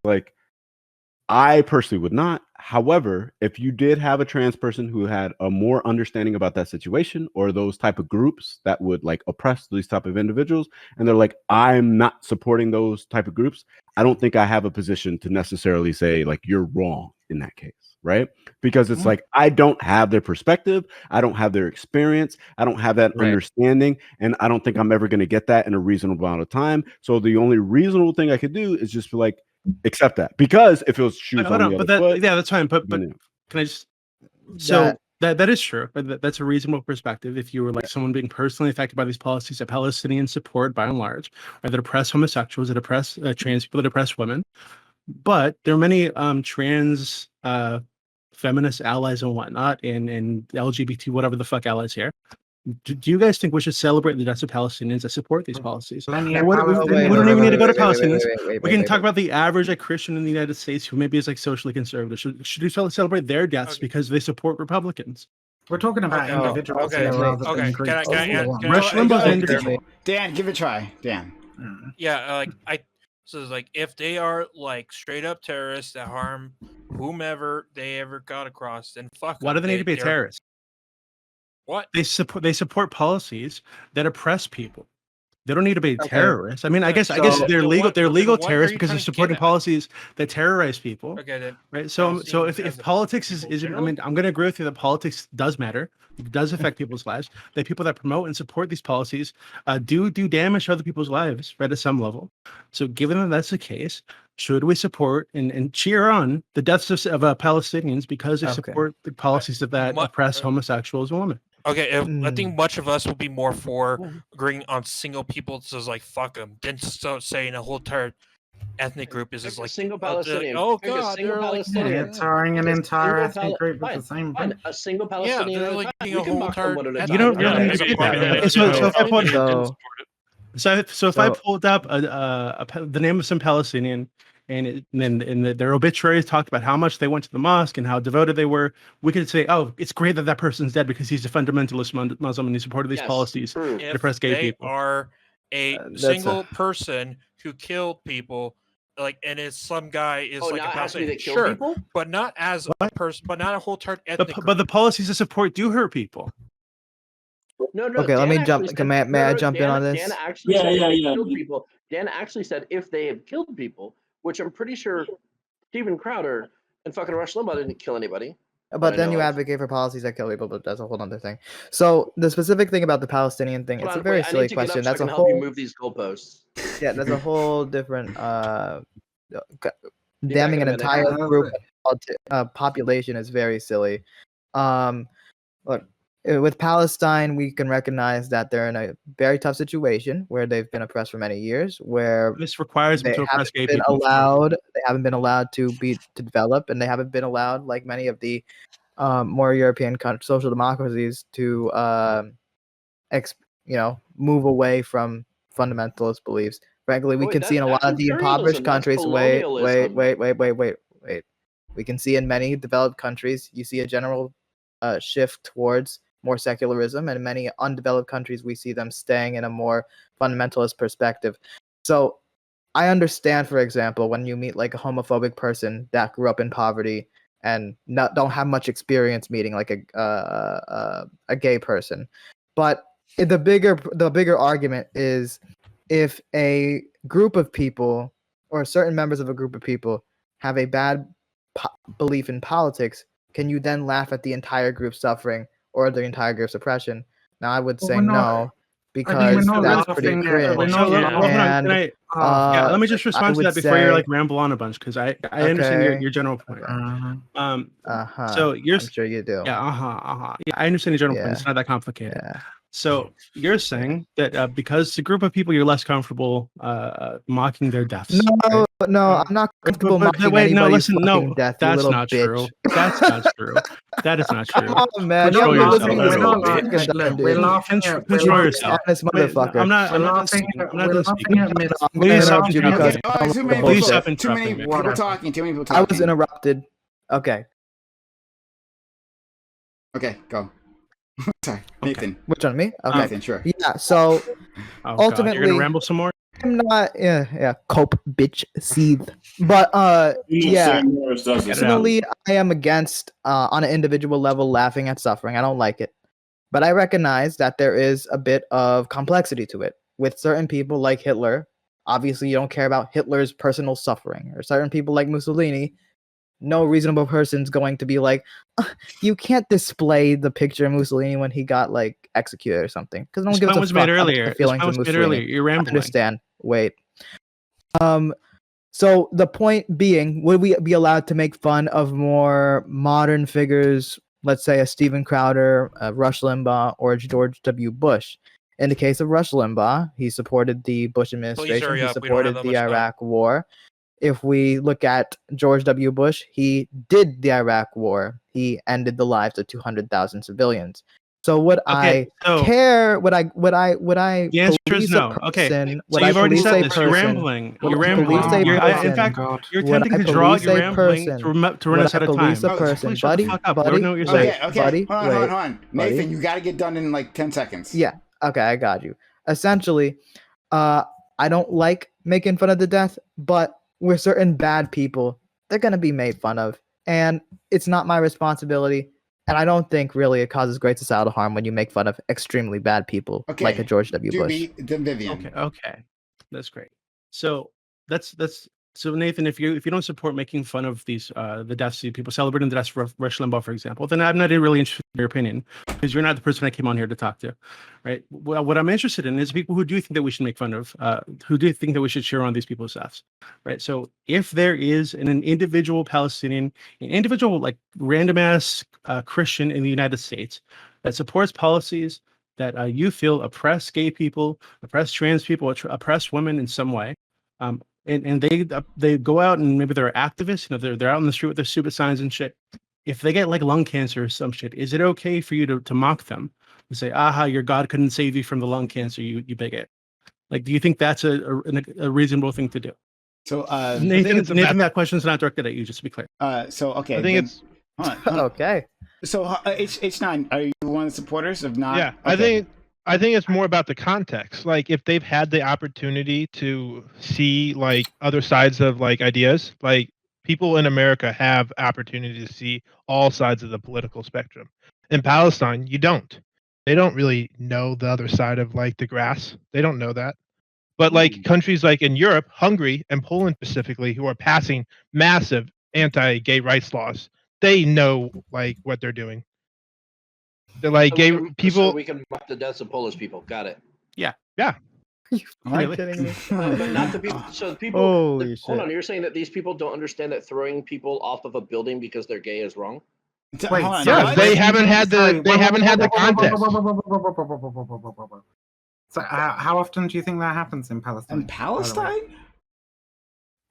I personally would not However, if you did have a trans person who had a more understanding about that situation, or those type of groups that would like oppress these type of individuals, and they're like, I'm not supporting those type of groups, I don't think I have a position to necessarily say like you're wrong in that case, right? Because it's like I don't have their perspective, I don't have their experience, I don't have that understanding, and I don't think I'm ever going to get that in a reasonable amount of time. So the only reasonable thing I could do is just be like, accept that, because if it was shoes on the other foot, yeah, that's fine. But can I just that is true, but that's a reasonable perspective. If you were like someone being personally affected by these policies that Palestinians support by and large, or that oppress homosexuals, that oppress trans people, that oppress women, but there are many trans feminist allies and whatnot, and LGBT whatever the fuck allies here. Do you guys think we should celebrate the deaths of Palestinians that support these policies? We don't even need to go to Palestinians. We can talk about the average Christian in the United States who maybe is like socially conservative. Should we celebrate their deaths because they support Republicans? We're talking about individuals. Okay. Can I Rush Limbaugh's individual. Dan, give it a try. Dan. Yeah, so it's like if they are like straight up terrorists that harm whomever they ever got across, then fuck. Why do they need to be a terrorist? What? They support policies that oppress people. They don't need to be terrorists. I mean, I guess they're legal. They're legal terrorists because they're supporting policies that terrorize people. Okay, then. Right. So if politics is, I mean, I'm going to agree with you that politics does matter. It does affect people's lives. That people that promote and support these policies do damage to other people's lives, right, at some level. So given that that's the case, should we support and cheer on the deaths of Palestinians because they support the policies that oppress homosexuals and women? Okay, I think much of us will be more for agreeing on single people. So it's like fuck them, than saying a whole entire ethnic group is just like single Palestinian. Oh god, they're Palestinian. Tarring an entire ethnic group with the same. A single Palestinian. Yeah, they're like a whole entire. You don't really need to do that. So if I pulled up the name of some Palestinian, and then their obituaries talked about how much they went to the mosque and how devoted they were, we could say, oh, it's great that person's dead because he's a fundamentalist Muslim and he supported these policies to oppress gay people. They are a single person who killed people, like, and it's some guy is like a Palestinian, sure, but not as a person, but not a whole entire ethnic but the policies of support do hurt people. No. Okay, Dan let me jump. Said, may I jump in on this? Dan actually said if they killed people. Dan actually said if they have killed people, which I'm pretty sure Steven Crowder and fucking Rush Limbaugh didn't kill anybody. But then you advocate for policies that kill people, but that's a whole other thing. So the specific thing about the Palestinian thing, it's a very silly question. That's a whole. Help you move these goalposts. Yeah, that's a whole different. Damning an entire group population is very silly. Look, with Palestine, we can recognize that they're in a very tough situation where they've been oppressed for many years. Where this requires them to oppress gay people. They haven't been allowed to develop, and they haven't been allowed, like many of the more European social democracies, to move away from fundamentalist beliefs. Frankly, we can see in a lot of the impoverished countries. Wait. We can see in many developed countries, you see a general shift towards more secularism, and in many undeveloped countries we see them staying in a more fundamentalist perspective. So I understand, for example, when you meet like a homophobic person that grew up in poverty and don't have much experience meeting like a gay person, but the bigger argument is if a group of people or certain members of a group of people have a bad belief in politics, can you then laugh at the entire group suffering or the entire group's oppression? Now, I would say no, because that's pretty cringe. Let me just respond to that before you like ramble on a bunch, because I understand your general point. So I'm sure you do. Yeah, I understand your general point. It's not that complicated. Yeah. So you're saying that because it's a group of people, you're less comfortable mocking their deaths. No, I'm not comfortable mocking anybody's death. That's not true. That's not true. That is not true. Oh man, control yourself. We're laughing at control yourself. This motherfucker. I'm not done speaking. Please stop interrupting. Please stop interrupting. Too many people talking. I was interrupted. Okay, go. Sorry, Nathan. Which one, me? Okay, Nathan, sure. Yeah. So ultimately, you're gonna ramble some more. I'm not, cope, bitch, seethe. But yeah, personally, I am against on an individual level laughing at suffering. I don't like it, but I recognize that there is a bit of complexity to it with certain people like Hitler. Obviously, you don't care about Hitler's personal suffering, or certain people like Mussolini. No reasonable person's going to be like, you can't display the picture of Mussolini when he got like executed or something, because no one gives a fuck about the feelings of Mussolini. You're rambling. I understand. Wait. So the point being, would we be allowed to make fun of more modern figures, let's say a Steven Crowder, a Rush Limbaugh, or George W. Bush? In the case of Rush Limbaugh, he supported the Bush administration. He supported the Iraq War. If we look at George W. Bush, he did the Iraq War. He ended the lives of 200,000 civilians. So would I care? Would I? The answer is no. Okay. So you've already said this. You're rambling. You're rambling. In fact, you're attempting to draw your rambling to run us out of time. Buddy, shut the fuck up. Okay. Hold on. Nathan, you got to get done in like 10 seconds. Yeah. Okay, I got you. Essentially, I don't like making fun of the death, but we're certain bad people. They're gonna be made fun of, and it's not my responsibility. And I don't think really it causes great societal harm when you make fun of extremely bad people like a George W. Bush. Vivian. Okay, that's great. So so Nathan, if you don't support making fun of these the deaths of people celebrating the deaths of Rush Limbaugh, for example, then I'm not really interested in your opinion, because you're not the person I came on here to talk to, right? Well, what I'm interested in is people who do think that we should make fun of, who do think that we should cheer on these people's deaths, right? So if there is an individual Palestinian, an individual like random ass Christian in the United States that supports policies that you feel oppress gay people, oppress trans people, oppress women in some way, and they go out and maybe they're activists, they're out in the street with their stupid signs and shit. If they get like lung cancer or some shit, is it okay for you to mock them and say, aha, your God couldn't save you from the lung cancer, you bigot? Like, do you think that's a reasonable thing to do? So Nathan, that question's not directed at you, just to be clear. Okay. I think it's okay. So H9, are you one of the supporters of not? Yeah, okay. I think it's more about the context. Like, if they've had the opportunity to see like other sides of like ideas, like people in America have opportunity to see all sides of the political spectrum. In Palestine, you don't. They don't really know the other side of like the grass. They don't know that. But like countries like in Europe, Hungary and Poland specifically, who are passing massive anti-gay rights laws, they know like what they're doing. They're like people. So we can mock the deaths of Polish people. Got it. Yeah. Really? Kidding me? But not the people. So the people. Hold on. You're saying that these people don't understand that throwing people off of a building because they're gay is wrong? Wait, yes, they haven't had the context. So how often do you think that happens in Palestine? In Palestine?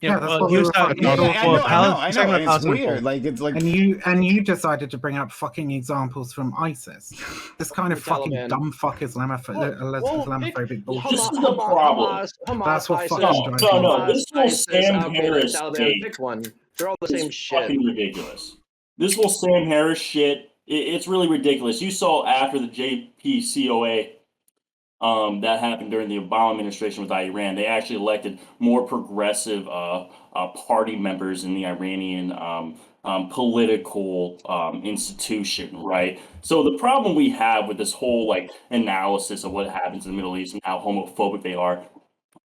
Yeah, that's what we were talking about. I know. It's weird. Like it's like, and you decided to bring up fucking examples from ISIS. This kind of fucking dumb fuck Islamophobic bullshit. This is the problem. That's what fucking No. This whole Sam Harris pick one. They're all the same shit. Fucking ridiculous. This whole Sam Harris shit. It's really ridiculous. You saw after the JPCOA. That happened during the Obama administration with Iran. They actually elected more progressive party members in the Iranian political institution, right? So the problem we have with this whole like analysis of what happens in the Middle East and how homophobic they are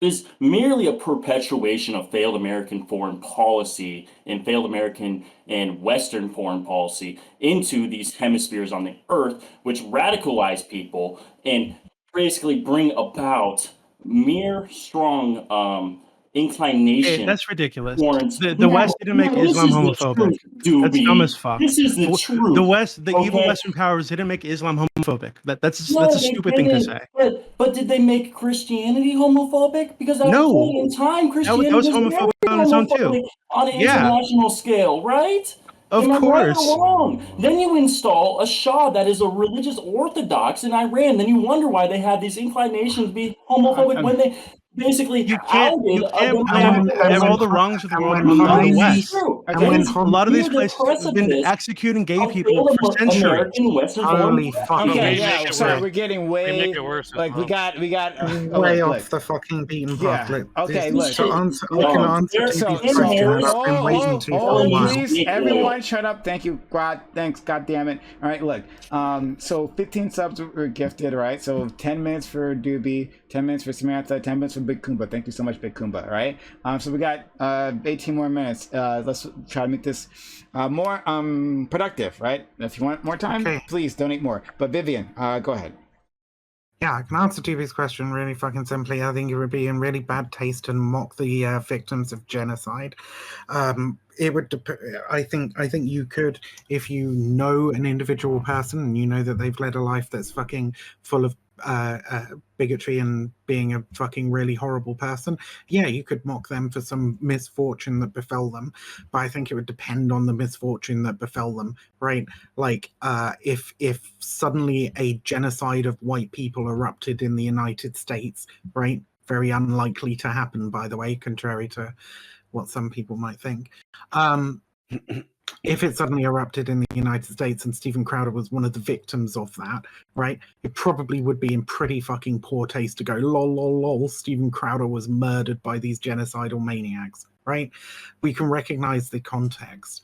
is merely a perpetuation of failed American foreign policy and failed American and Western foreign policy into these hemispheres on the earth, which radicalize people and basically bring about mere strong inclination. Hey, that's ridiculous. The West didn't make Islam homophobic. That's dumb as fuck. This is the truth. The West, the evil Western powers didn't make Islam homophobic. That's a stupid thing to say. But did they make Christianity homophobic? Because at one point in time, Christianity was homophobic on its own too. On an international scale, right? Of course. Right or wrong? Then you install a Shah that is a religious orthodox in Iran. Then you wonder why they have these inclinations to be homophobic when basically you can't blame all the wrongs of the world on the West. A lot of these places have been executing gay people for centuries. Holy fuck! Okay, yeah. Sorry, we're getting way like we got way off the fucking beaten path. Yeah. Okay, look. To answer, I can answer TV's question. I've been waiting to for a while. Please, everyone, shut up. Thank you, God. Thanks, God damn it. All right, look. So 15 subs were gifted, right? So 10 minutes for Dooby, 10 minutes for Samantha, 10 minutes for Big Kumba. Thank you so much, Big Kumba. All right. So we got 18 more minutes. Let's try to make this more productive, right? If you want more time, please donate more. But Vivian, go ahead. Yeah, I can answer TV's question really fucking simply. I think it would be in really bad taste to mock the victims of genocide. It would. I think you could, if you know an individual person and you know that they've led a life that's fucking full of bigotry and being a fucking really horrible person. Yeah, you could mock them for some misfortune that befell them, but I think it would depend on the misfortune that befell them, right? Like, if suddenly a genocide of white people erupted in the United States, right? Very unlikely to happen, by the way, contrary to what some people might think. If it suddenly erupted in the United States and Stephen Crowder was one of the victims of that, right, it probably would be in pretty fucking poor taste to go, lol, lol, lol, Stephen Crowder was murdered by these genocidal maniacs, right? We can recognize the context.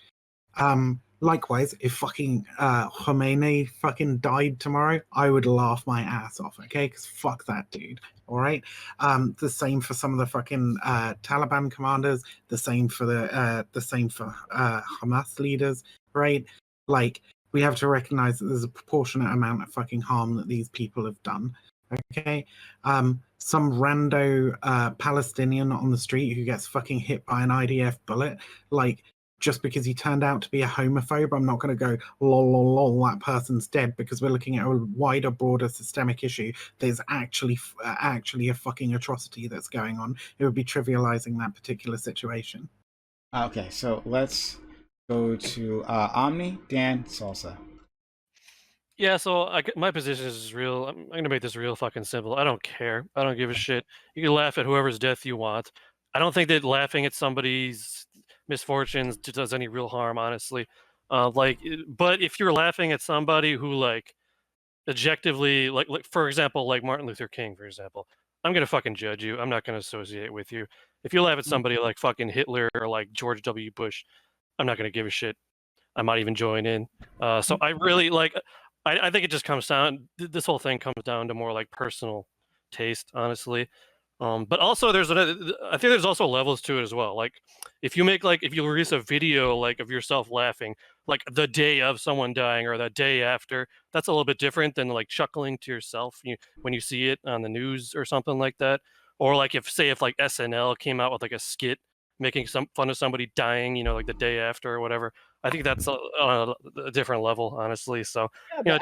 Likewise, if fucking Khomeini fucking died tomorrow, I would laugh my ass off, okay? Because fuck that dude, all right? The same for some of the fucking Taliban commanders, the same for Hamas leaders, right? Like, we have to recognize that there's a proportionate amount of fucking harm that these people have done, okay? Some rando Palestinian on the street who gets fucking hit by an IDF bullet, like, just because he turned out to be a homophobe, I'm not going to go, lol, lol, lol, that person's dead, because we're looking at a wider, broader systemic issue. There's actually a fucking atrocity that's going on. It would be trivializing that particular situation. Okay, so let's go to Omni, Dan, Salsa. Yeah, so my position is real. I'm going to make this real fucking simple. I don't care. I don't give a shit. You can laugh at whoever's death you want. I don't think that laughing at somebody's misfortunes does any real harm, honestly. But if you're laughing at somebody who, like, objectively, like for example, like Martin Luther King, for example, I'm gonna fucking judge you. I'm not gonna associate with you. If you laugh at somebody like fucking Hitler or like George W. Bush, I'm not gonna give a shit. I might even join in. So I really like. I think it just comes down. This whole thing comes down to more like personal taste, honestly. But also I think there's also levels to it as well. Like if you release a video like of yourself laughing, like the day of someone dying or the day after, that's a little bit different than like chuckling to yourself when you see it on the news or something like that. Or like if like SNL came out with like a skit making some fun of somebody dying, like the day after or whatever. I think that's a different level, honestly. So,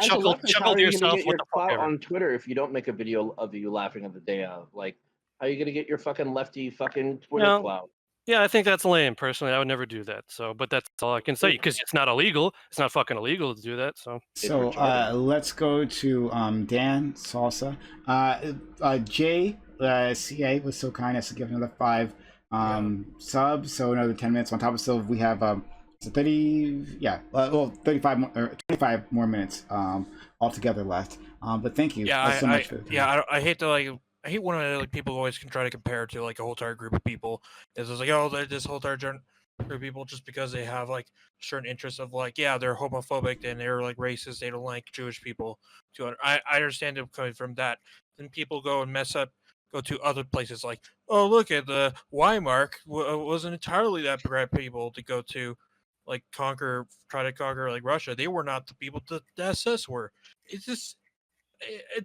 chuckle to yourself. Get your clout on Twitter if you don't make a video of you laughing at the day of. Like, how are you gonna get your fucking lefty fucking Twitter clout? Yeah, I think that's lame. Personally, I would never do that. So, but that's all I can say because it's not illegal. It's not fucking illegal to do that. So, let's go to Dan, Salsa, Jay, CA was so kind as to give another 5 subs, so another 10 minutes on top of. So we have 35 more, or 25 more minutes altogether left. But thank you so much for I hate when people always can try to compare to like a whole entire group of people. It's just like, oh, this whole entire group of people just because they have like certain interests of like, yeah, they're homophobic and they're like racist, they don't like Jewish people. I understand them coming from that. Then people go to other places like, oh, look at the Weimar wasn't entirely that bad people to go to, like try to conquer like Russia. They were not the people that the SS were. It's just.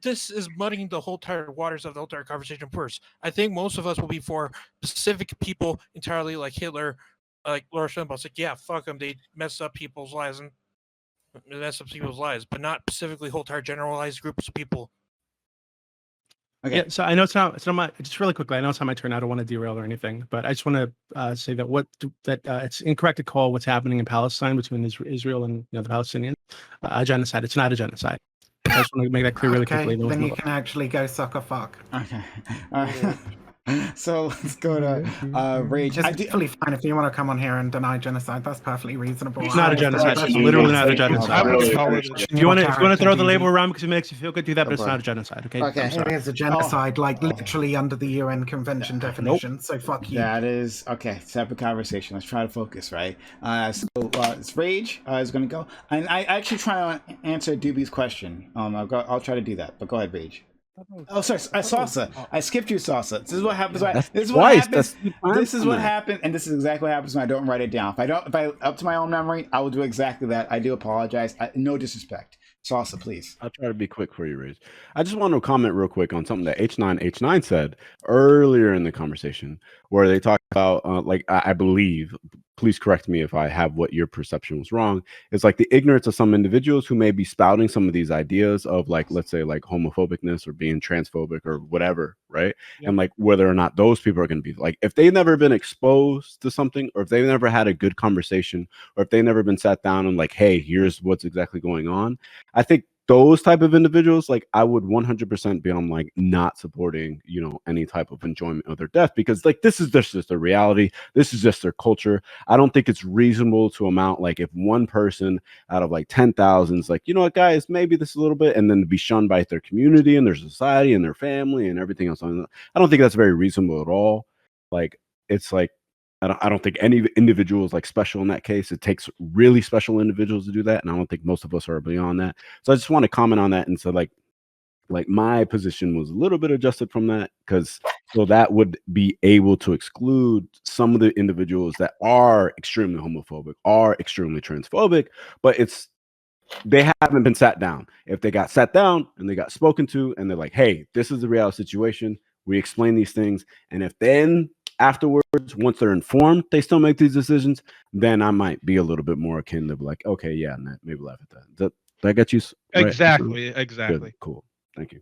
This is muddying the whole entire waters of the whole entire conversation first. I think most of us will be for specific people entirely, like Hitler, like Rush Limbaugh. It's like, yeah, fuck them. They messed up people's lives but not specifically whole entire generalized groups of people. Okay. Yeah, so I know it's not my, just really quickly, I know it's not my turn. I don't want to derail or anything, but I just want to say that it's incorrect to call what's happening in Palestine between Israel and the Palestinians a genocide. It's not a genocide. I just want to make that clear really quickly. Then you can actually go suck a fuck. Okay. So let's go to Rage. It's perfectly fine if you want to come on here and deny genocide. That's perfectly reasonable. It's not a genocide. It's literally not a genocide. If you want to throw the label around because it makes you feel good, do that, but it's not a genocide. Okay. Okay. It's a genocide, like literally under the UN Convention definition. So fuck you. That is okay. Separate conversation. Let's try to focus, right? It's Rage is going to go, and I actually try to answer Dooby's question. I'll try to do that. But go ahead, Rage. Oh, sorry, Salsa. I skipped you, Salsa. This is what happens. This is what happens. This is what happened, and this is exactly what happens when I don't write it down. If I up to my own memory, I will do exactly that. I do apologize. No disrespect. Salsa, please. I'll try to be quick for you, Rage. I just want to comment real quick on something that H9 said earlier in the conversation, where they talked about, I believe, please correct me if I have what your perception was wrong. It's like the ignorance of some individuals who may be spouting some of these ideas of, like, let's say, like homophobicness or being transphobic or whatever, right? Yeah. And like whether or not those people are going to be like, if they've never been exposed to something, or if they've never had a good conversation, or if they've never been sat down and like, hey, here's what's exactly going on. I think those type of individuals, like, I would 100% be on like not supporting, any type of enjoyment of their death, because like this is just their reality. This is just their culture. I don't think it's reasonable to amount, like, if one person out of like 10,000 is like, you know what, guys, maybe this is a little bit, and then to be shunned by their community and their society and their family and everything else. I don't think that's very reasonable at all. Like, it's like, I don't think any individual is like special in that case. It takes really special individuals to do that, and I don't think most of us are beyond that. So I just want to comment on that and say, like my position was a little bit adjusted from that, because so that would be able to exclude some of the individuals that are extremely homophobic, are extremely transphobic, but they haven't been sat down. If they got sat down and they got spoken to, and they're like, hey, this is the real situation, we explain these things, and if then afterwards, once they're informed, they still make these decisions, then I might be a little bit more akin to like, okay, yeah, maybe laugh at that. Did I get you right? Exactly. Good, cool. Thank you.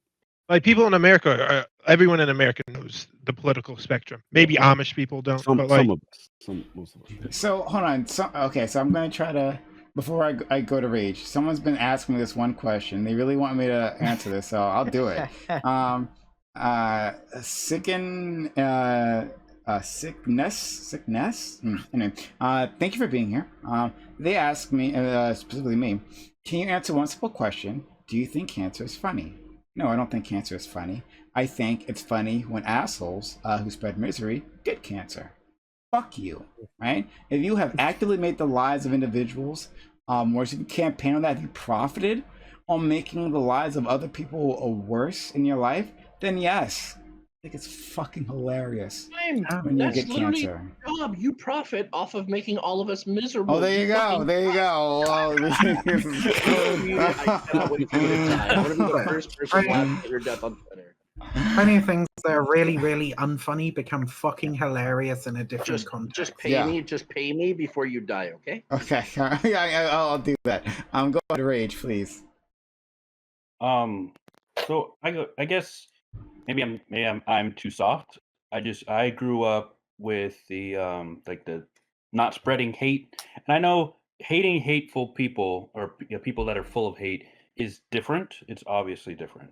Like, people in America, everyone in America knows the political spectrum. Maybe Amish people don't, but like most of us. So hold on. So I'm going to try to, before I go to Rage, someone's been asking me this one question. They really want me to answer this, so I'll do it. Sickness. Anyway, thank you for being here. They asked me, specifically me, can you answer one simple question? Do you think cancer is funny? No, I don't think cancer is funny. I think it's funny when assholes who spread misery get cancer. Fuck you, right? If you have actively made the lives of individuals worse, if you campaign on that, if you profited on making the lives of other people worse in your life, then yes, I think it's fucking hilarious when you get cancer. Job. You profit off of making all of us miserable. Oh, there you go. There you go. I cannot wait for you to die. I'm going to be the first person laughing at your death on Twitter. Many things that are really, really unfunny become fucking hilarious in a different context. Just pay me before you die, okay? Okay. Yeah, I'll do that. Go to Rage, please. So I guess maybe I'm too soft. I grew up with the the not spreading hate, and I know hating hateful people or people that are full of hate is different. It's obviously different.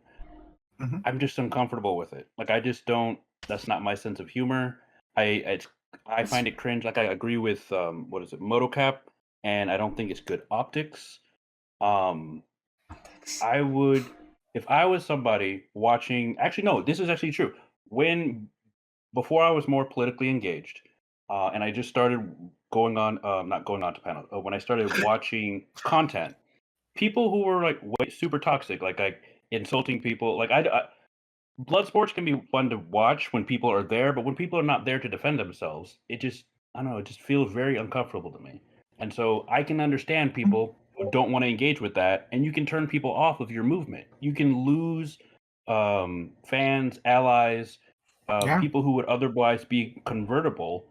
Mm-hmm. I'm just uncomfortable with it. Like, I just don't. That's not my sense of humor. I find it cringe. Like, I agree with Motocap, and I don't think it's good optics. I would, if I was somebody watching. Actually, no. This is actually true. Before I was more politically engaged, and I just started going on, not going on to panels. When I started watching content, people who were like super toxic, like insulting people, like blood sports can be fun to watch when people are there, but when people are not there to defend themselves, it just feels very uncomfortable to me. And so I can understand people who don't want to engage with that, and you can turn people off of your movement. You can lose fans, allies, people who would otherwise be convertible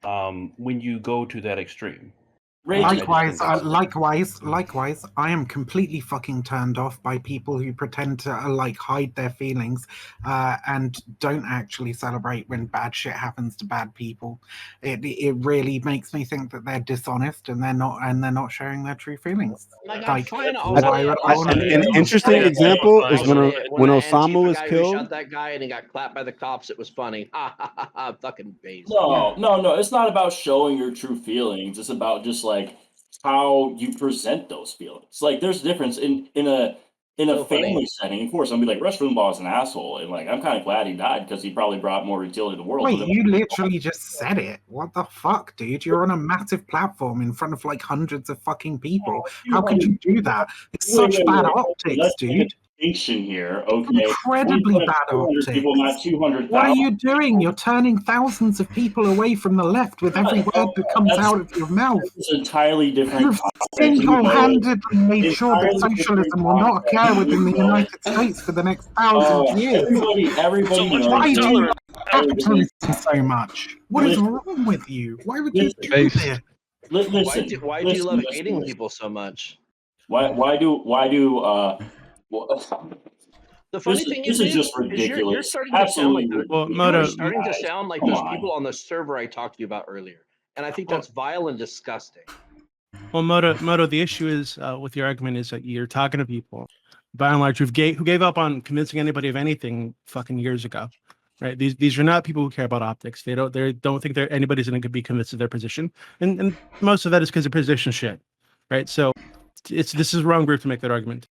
when you go to that extreme. Likewise, I am completely fucking turned off by people who pretend to hide their feelings and don't actually celebrate when bad shit happens to bad people. It really makes me think that they're dishonest and they're not sharing their true feelings. An interesting example is when Osama was killed. Shot that guy and he got clapped by the cops. It was funny. Fucking base. No. It's not about showing your true feelings. It's about just how you present those feelings. There's a difference in a family setting. Of course, I'll be like, Rush Limbaugh is an asshole, and I'm kind of glad he died because he probably brought more utility to the world. Wait, you literally just said it. What the fuck, dude? You're on a massive platform in front of hundreds of fucking people. How could you do that? It's such bad optics, dude. Here, okay. Incredibly bad optics. People, not 200,000. What are you doing? You're turning thousands of people away from the left with every word that comes out of your mouth. It's entirely different. You've single-handedly made sure that socialism will not occur within the United States for the next 1,000 years. Everybody knows. Why do you love capitalism so much? What is wrong with you? Why would you do this? Why do you love hating people so much? Why do the funny thing is just ridiculous. You're starting to sound like those people on the server I talked to you about earlier, and I think that's vile and disgusting. Well, Moto, the issue is with your argument is that you're talking to people, by and large, who gave up on convincing anybody of anything fucking years ago, right? These are not people who care about optics. They don't think anybody's going to be convinced of their position, and most of that is because of position shit, right? So this is the wrong group to make that argument.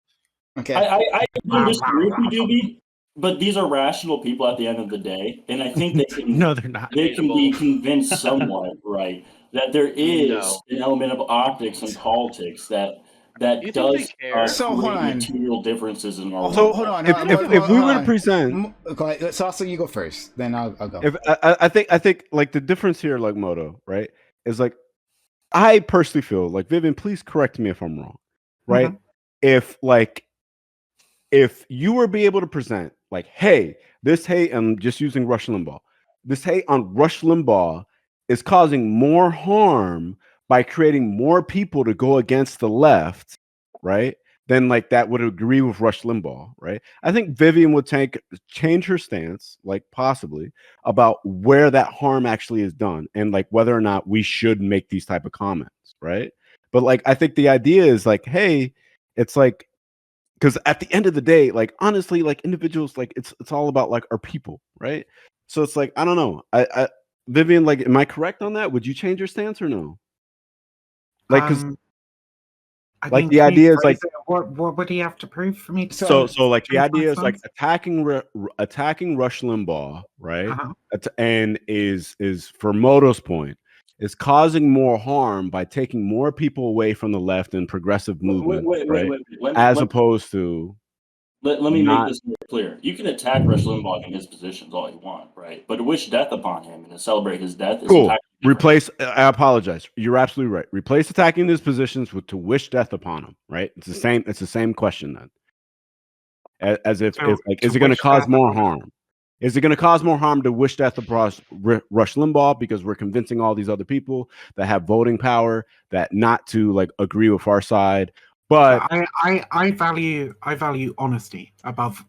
Okay. I don't disagree with you, Dooby, but these are rational people at the end of the day, and I think they can. No, they're not. They can be convinced somewhat, right, that there is an element of optics and politics that does create material differences in our. So hold on. If we were to present, go ahead. So also you go first, then I'll go. I think the difference here, Moto, right, is I personally feel Vivian. Please correct me if I'm wrong, right? Mm-hmm. If you were be able to present hey, this hate, I'm just using Rush Limbaugh. This hate on Rush Limbaugh is causing more harm by creating more people to go against the left, right? Then that would agree with Rush Limbaugh, right? I think Vivian would change her stance, possibly, about where that harm actually is done and whether or not we should make these type of comments, right? But I think the idea is hey, it's because at the end of the day, honestly, individuals, it's all about our people, right? So it's I don't know. I Vivian, am I correct on that? Would you change your stance or no? Because the idea is what would he have to prove for me? So the idea is attacking Rush Limbaugh, right? And is for Moto's point, is causing more harm by taking more people away from the left and progressive movement, as opposed to. Let me make this more clear. You can attack Rush Limbaugh in his positions all you want, right? But to wish death upon him and to celebrate his death is cool. Replace. I apologize. You're absolutely right. Replace attacking his positions with to wish death upon him, right? It's the same. It's the same question then. As if is it going to cause more harm? Is it going to cause more harm to wish death across Rush Limbaugh because we're convincing all these other people that have voting power that not to agree with our side? But I value honesty above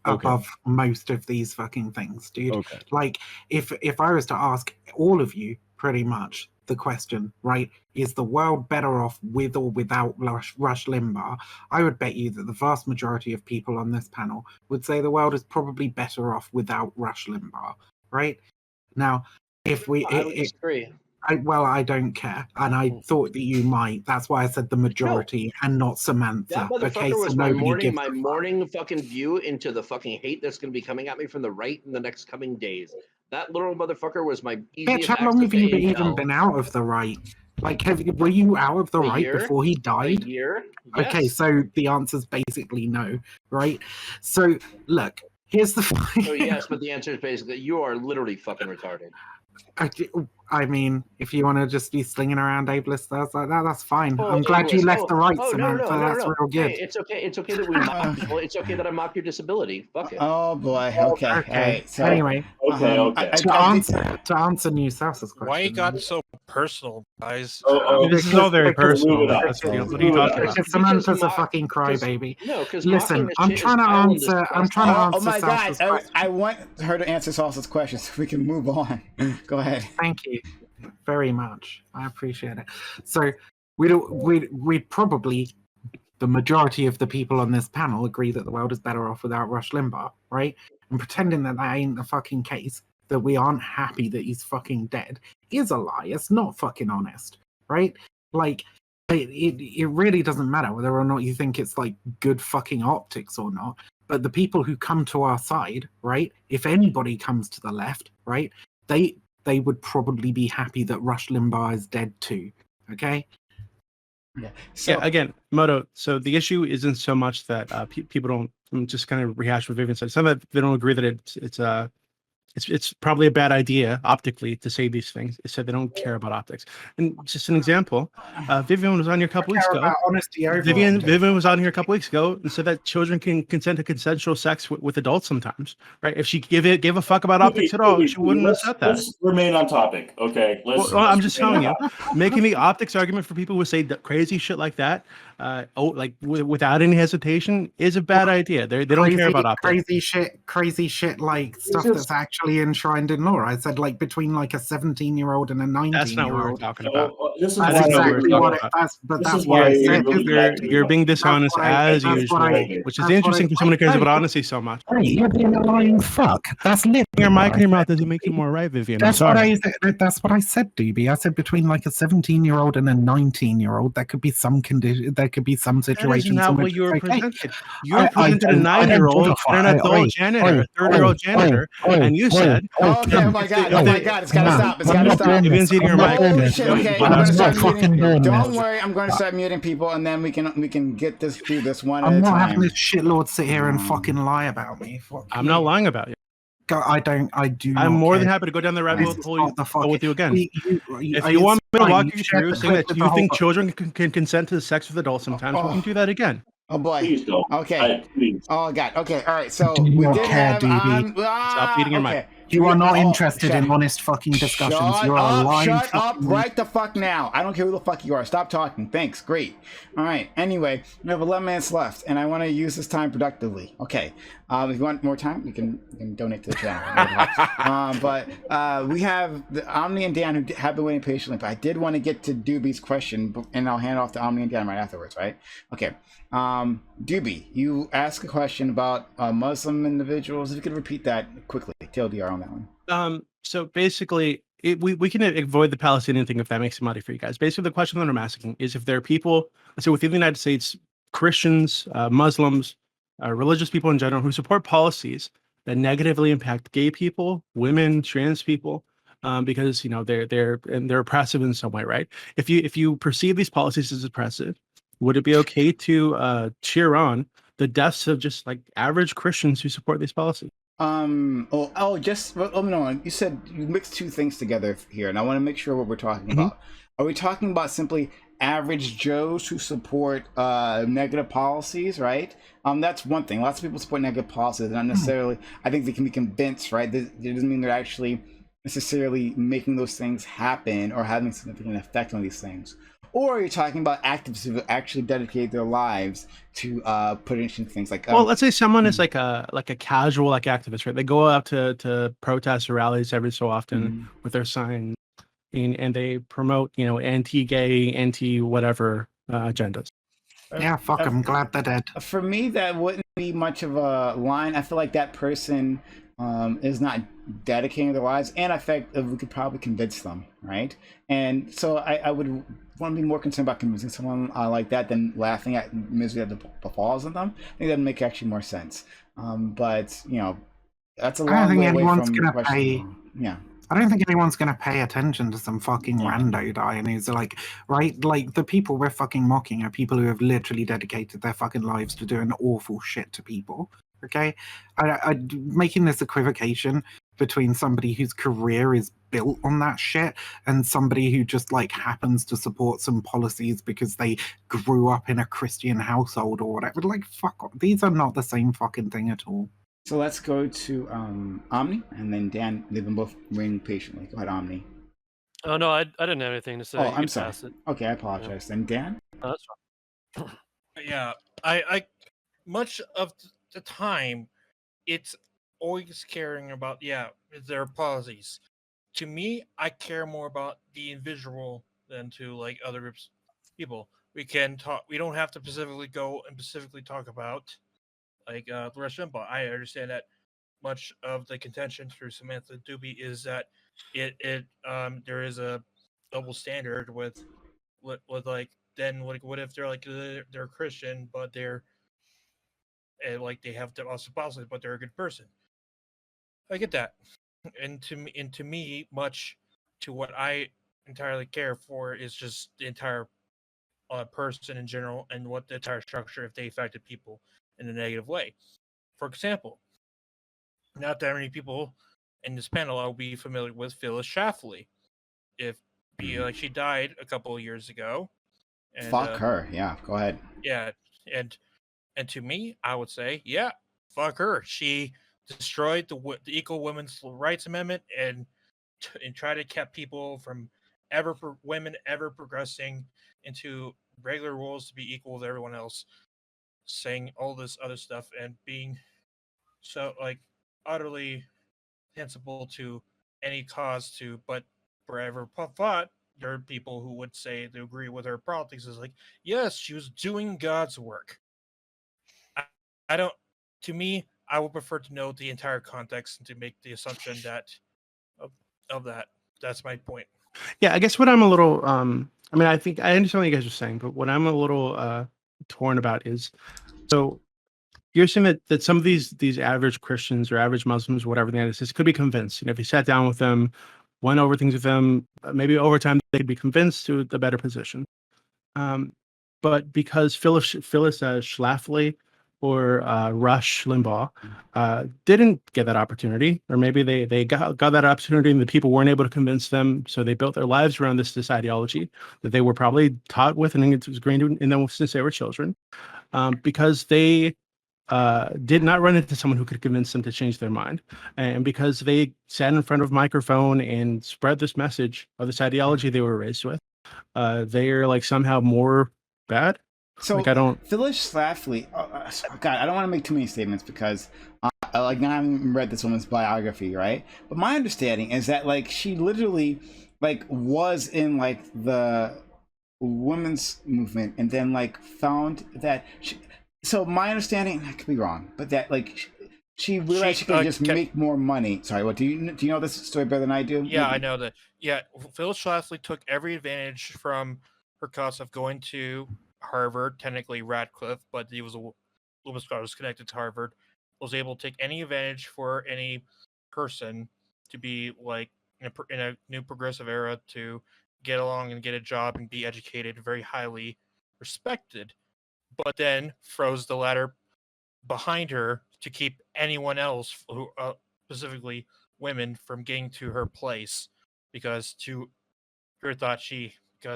most of these fucking things, dude. Okay. If I was to ask all of you pretty much the question, right, is the world better off with or without Rush Limbaugh? I would bet you that the vast majority of people on this panel would say the world is probably better off without Rush Limbaugh, right? Now, if we... I would disagree. I don't care, and I thought that you might. That's why I said the majority and not Samantha. That motherfucker was my morning fucking view into the fucking hate that's going to be coming at me from the right in the next coming days. That little motherfucker was my easiest. Bitch, how long have you even been out of the right? Were you out of the right before he died? A year. Yes. Okay, so the answer's basically no, right? So look, here's the. So yes, but the answer is basically you are literally fucking retarded. I mean, if you want to just be slinging around ableist stuff like that, that's fine. I'm glad you left the right, Samantha. That's real good. Hey, it's okay. It's okay that we mock people. It's okay that I mock your disability. Fuck it. Oh boy. Okay. Okay. So, anyway. Okay. To answer New South's question. Why you got so personal, guys. This is all very personal. What are you talking about? Because Samantha's a fucking crybaby. No, because listen, I'm trying to answer. I'm trying to answer. Oh my God! Salsa's I want her to answer Salsa's question so we can move on. Go ahead. Thank you very much. I appreciate it. So we'd probably, the majority of the people on this panel agree that the world is better off without Rush Limbaugh, right? And pretending that ain't the fucking case, that we aren't happy that he's fucking dead, is a lie. It's not fucking honest, right? Like, it really doesn't matter whether or not you think it's like good fucking optics or not. But the people who come to our side, right? If anybody comes to the left, right? They would probably be happy that Rush Limbaugh is dead too. Okay. Yeah. So again, Moto. So the issue isn't so much that people don't. I'm just kind of rehash what Vivian said. Some that they don't agree that it's probably a bad idea optically to say these things. It said they don't care about optics. And just an example, Vivian was on here a couple weeks ago. Vivian was on here a couple weeks ago and said that children can consent to consensual sex with adults sometimes, right? If she gave a fuck about optics at all, she wouldn't have said that. Let's remain on topic, okay? I'm just telling you, making the optics argument for people who say crazy shit like that, without any hesitation, is a bad idea. They don't care about optics. Crazy shit like stuff that's actually enshrined in law. I said like between like a 17-year-old and a 19-year-old. That's not what we're talking about. That's exactly what it is. But that's why I said you're being dishonest as usual, which is interesting for someone who cares about honesty so much. Hey, you're being a lying fuck. That's lit. Your mic in your mouth doesn't make you more right, Vivian. That's what I said, Dooby. I said between like a 17-year-old and a 19-year-old, there could be some condition. There could be some situations. That's not what you were presented. You were presented a 9-year-old and an adult janitor, a 30-year-old janitor, and you said, "Okay, oh my god, it's gotta stop. It's gotta stop." Vivian's eating your mic. Shit, okay, I'm gonna start muting. Don't worry, I'm going to start muting people, and then we can get this through this one at a time. I'm not having this shitlord sit here and fucking lie about me. I'm not lying about you. I do. I'm more than happy to go down the rabbit hole with you again. If you want me to walk you through saying that you think children can consent to sex with adults sometimes, we can do that again. Oh boy. Please don't. Okay. Oh god. Okay. All right. So we did have. Stop beating your mic. You are not interested in honest fucking discussions. You're a lying. Shut up right the fuck now. I don't care who the fuck you are. Stop talking. Thanks. Great. All right. Anyway, we have 11 minutes left, and I want to use this time productively. Okay. If you want more time, you can donate to the channel. But we have the Omni and Dan who have been waiting patiently. But I did want to get to Dooby's question, and I'll hand off to Omni and Dan right afterwards. Right? Okay. Dooby, you asked a question about Muslim individuals. If you could repeat that quickly, TLDR on that one. So basically, we can avoid the Palestinian thing if that makes it muddy for you guys. Basically, the question that I'm asking is if there are people, so within the United States, Christians, Muslims, religious people in general who support policies that negatively impact gay people, women, trans people, because they're oppressive in some way, right? If you perceive these policies as oppressive, would it be okay to cheer on the deaths of just like average Christians who support these policies? No. You said you mixed two things together here, and I want to make sure what we're talking about. Are we talking about simply average Joes who support negative policies, right? That's one thing. Lots of people support negative policies, not necessarily. I think they can be convinced, right? That doesn't mean they're actually necessarily making those things happen or having a significant effect on these things. Or you're talking about activists who actually dedicate their lives to putting things like. Well, let's say someone is like a casual activist, right? They go out to protests or rallies every so often with their sign, and they promote anti-gay, anti-whatever agendas. Yeah, fuck. I'm glad they're dead. For me, that wouldn't be much of a line. I feel like that person is not dedicating their lives, and I think we could probably convince them, right? And so I would want to be more concerned about convincing someone like that than laughing at misery that befalls on them. I think that would make actually more sense. But that's a long way away from the question. Yeah. I don't think anyone's going to pay attention to some fucking rando dying who's like, right? Like, the people we're fucking mocking are people who have literally dedicated their fucking lives to doing awful shit to people, okay? I making this equivocation between somebody whose career is built on that shit and somebody who just like happens to support some policies because they grew up in a Christian household or whatever. Like, fuck off. These are not the same fucking thing at all. So let's go to Omni, and then Dan, they've been both waiting patiently. Go ahead, Omni. Oh no, I didn't have anything to say. Oh, You I'm could sorry. pass it. Okay, I apologize. Then Dan. No, that's fine. Yeah, I much of the time, it's always caring about their policies. To me, I care more about the individual than to like other groups people. We can talk. We don't have to specifically go and specifically talk about like Rush Limbaugh. I understand that much of the contention through Samantha Dooby is that there is a double standard with like then like what if they're like they're Christian but they're like they have the policies but they're a good person. I get that, and to me, much to what I entirely care for is just the entire person in general and what the entire structure if they affected people in a negative way. For example, not that many people in this panel will be familiar with Phyllis Schlafly. If she died a couple of years ago, and Fuck her. Yeah, go ahead. yeah, and to me, I would say, yeah, fuck her. She destroyed the Equal Women's Rights Amendment and tried to keep people from women ever progressing into regular rules to be equal with everyone else, saying all this other stuff and being so like utterly sensible to any cause to, but forever thought there are people who would say they agree with her politics is like, yes, she was doing God's work. I don't. To me, I would prefer to know the entire context and to make the assumption that of that. That's my point. Yeah, I guess what I'm a little I mean, I think I understand what you guys are saying, but what I'm a little torn about is so you're saying that some of these average Christians or average Muslims, whatever the is, could be convinced. You know, if you sat down with them, went over things with them, maybe over time they could be convinced to a better position. But because Phyllis Schlafly or Rush Limbaugh didn't get that opportunity, or maybe they got that opportunity and the people weren't able to convince them, so they built their lives around this ideology that they were probably taught with and it was ingrained in them since they were children, because they did not run into someone who could convince them to change their mind, and because they sat in front of a microphone and spread this message of this ideology they were raised with, they are like somehow more bad. So like, I don't. Phyllis Schlafly. God, I don't want to make too many statements because like I haven't read this woman's biography, right? But my understanding is that like she literally like was in like the women's movement and then like found that so my understanding, I could be wrong, but that like she realized she could just make more money. Sorry, what do you know this story better than I do? Yeah, I know that. Yeah, Phyllis Schlafly took every advantage from her cost of going to Harvard, technically Radcliffe, but he was a Loomis Scholars connected to Harvard. Was able to take any advantage for any person to be like in a new progressive era to get along and get a job and be educated, very highly respected, but then froze the ladder behind her to keep anyone else, who specifically women, from getting to her place because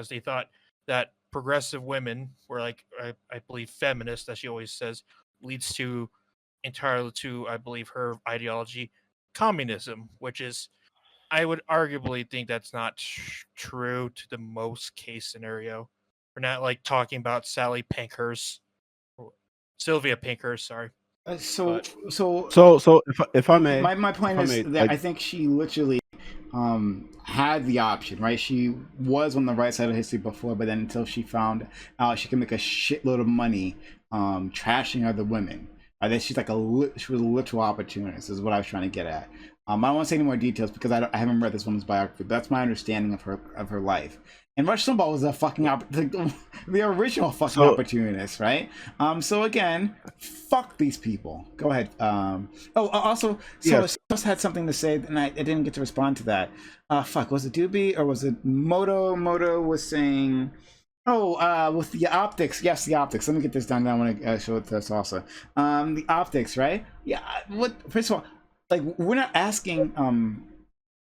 they thought that progressive women were like I believe feminists, that she always says, leads to entirely to I believe her ideology, communism, which is I would arguably think that's not true to the most case scenario. We're not like talking about Sylvia Pankhurst, sorry. So if I may, my point is that I think she literally had the option, right? She was on the right side of history before, but then until she found out she can make a shitload of money trashing other women, that she's like she was a literal opportunist is what I was trying to get at. I don't want to say any more details because I haven't read this woman's biography, but that's my understanding of her life. And Rush Limbaugh was a fucking the original fucking opportunist, right? So again, fuck these people. Go ahead. Also, yes. Sos had something to say, and I didn't get to respond to that. Fuck, was it Dooby or was it Moto? Moto was saying, with the optics. Yes, the optics. Let me get this done. I want to show it to us also. The optics, right? Yeah. First of all, like we're not asking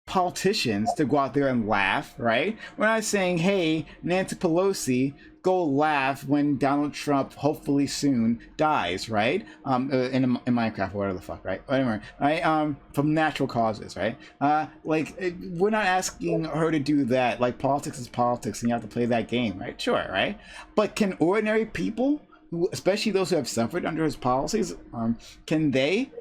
politicians to go out there and laugh, right? We're not saying, hey, Nancy Pelosi, go laugh when Donald Trump hopefully soon dies, right? In Minecraft or whatever the fuck, right? Whatever, right? From natural causes, right? We're not asking her to do that. Like, politics is politics, and you have to play that game, right? Sure, right? But can ordinary people, who, especially those who have suffered under his policies, can they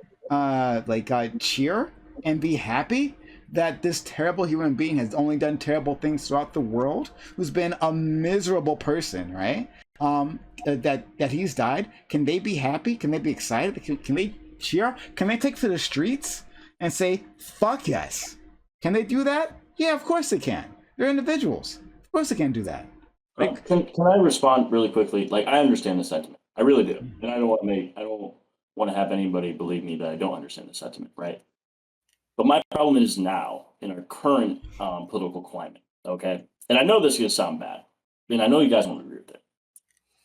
cheer and be happy that this terrible human being has only done terrible things throughout the world, who's been a miserable person, right? That he's died? Can they be happy? Can they be excited? Can they cheer? Can they take to the streets and say, fuck yes? Can they do that? Yeah, of course they can. They're individuals. Of course they can do that. Like, can I respond really quickly? Like, I understand the sentiment. I really do. And I don't want to have anybody believe me that I don't understand the sentiment, right? But my problem is now, in our current political climate, okay? And I know this is going to sound bad, and I know you guys won't agree with it.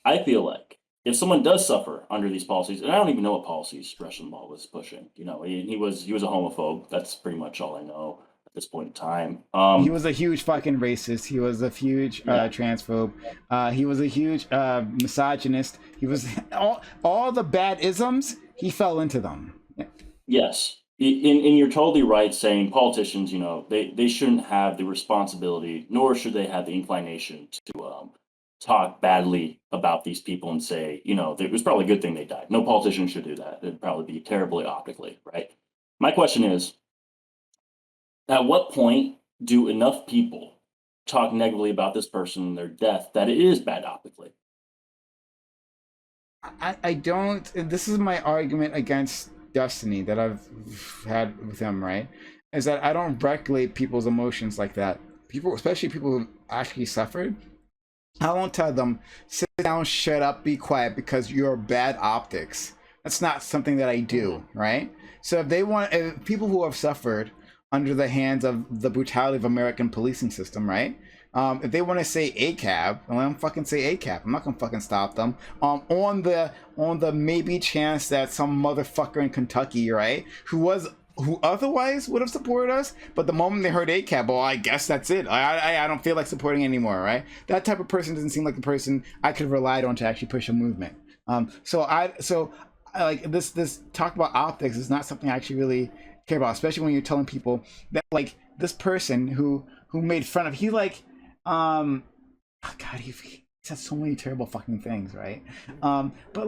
I feel like if someone does suffer under these policies, and I don't even know what policies Rush Limbaugh was pushing, you know, he was a homophobe. That's pretty much all I know at this point in time. He was a huge fucking racist. He was a huge transphobe. He was a huge misogynist. He was all the bad isms. He fell into them. Yeah. Yes. And you're totally right saying politicians, you know, they shouldn't have the responsibility, nor should they have the inclination to talk badly about these people and say, you know, it was probably a good thing they died. No politician should do that. It'd probably be terribly optically, right? My question is, at what point do enough people talk negatively about this person and their death that it is bad optically? I don't, this is my argument against Destiny that I've had with him, right? Is that I don't regulate people's emotions like that. People, especially people who actually suffered, I won't tell them, sit down, shut up, be quiet because you're bad optics. That's not something that I do, right? So if people who have suffered under the hands of the brutality of American policing system, right? If they want to say ACAB, let them fucking say ACAB. I'm not gonna fucking stop them. On the maybe chance that some motherfucker in Kentucky, right, who otherwise would have supported us, but the moment they heard ACAB, well, I guess that's it. I don't feel like supporting anymore, right? That type of person doesn't seem like a person I could have relied on to actually push a movement. So like this talk about optics is not something I actually really care about, especially when you're telling people that like this person who made fun of God, he said so many terrible fucking things, right? But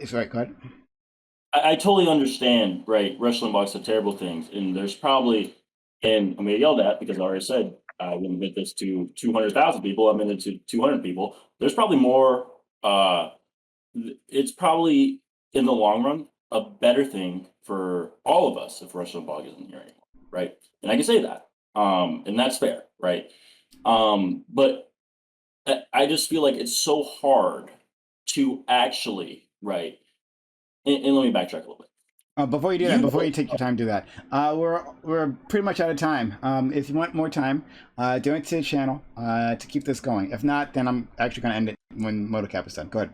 sorry, go ahead. I totally understand, right? Rush Limbaugh said terrible things, and there's probably, and I'm gonna yell at because I already said I wouldn't admit this to 200,000 people. I'm in it to 200 people. There's probably more. It's probably in the long run a better thing for all of us if Rush Limbaugh isn't here anymore, right? And I can say that, and that's fair, right? But I just feel like it's so hard to actually, right? And let me backtrack a little bit. Before you do that, before you take your time to do that, we're pretty much out of time. If you want more time, donate to the channel to keep this going. If not, then I'm actually going to end it when Motocap is done. Go ahead.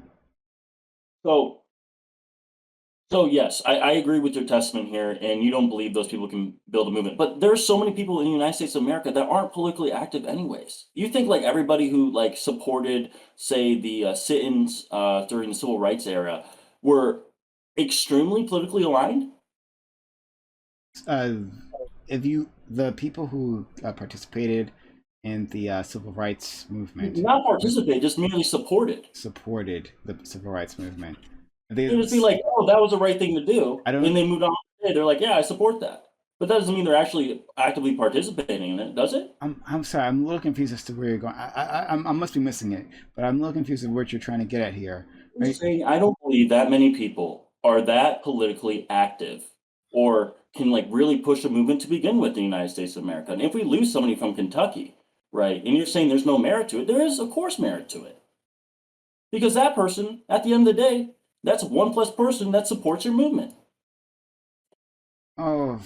So yes, I agree with your testament here, and you don't believe those people can build a movement. But there's so many people in the United States of America that aren't politically active anyways. You think like everybody who like supported, say, the sit-ins during the civil rights era were extremely politically aligned? The people who participated in the civil rights movement, not participate, just merely supported the civil rights movement. They just be like, oh, that was the right thing to do. And they moved on. They're like, yeah, I support that. But that doesn't mean they're actually actively participating in it, does it? I'm sorry, I'm a little confused as to where you're going. I must be missing it, but I'm a little confused with what you're trying to get at here. Right? I'm saying I don't believe that many people are that politically active or can like really push a movement to begin with in the United States of America. And if we lose somebody from Kentucky, right, and you're saying there's no merit to it, there is, of course, merit to it. Because that person, at the end of the day, that's one plus person that supports your movement. Oh,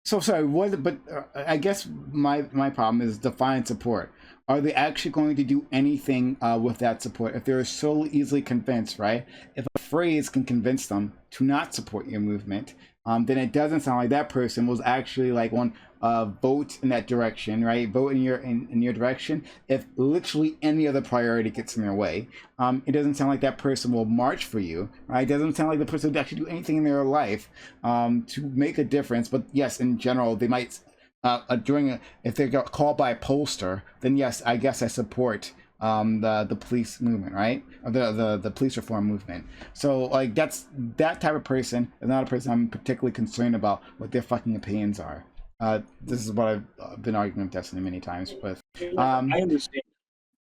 so sorry. But I guess my problem is define support. Are they actually going to do anything with that support if they're so easily convinced, right? If a phrase can convince them to not support your movement, then it doesn't sound like that person was actually like one vote in that direction, right? Vote in your direction. If literally any other priority gets in their way, it doesn't sound like that person will march for you, right? It doesn't sound like the person would actually do anything in their life to make a difference. But yes, in general, they might if they got called by a pollster, then yes, I guess I support the police movement, right? Or the police reform movement. So like that type of person is not a person I'm particularly concerned about what their fucking opinions are. This is what I've been arguing with Destiny many times with. I understand.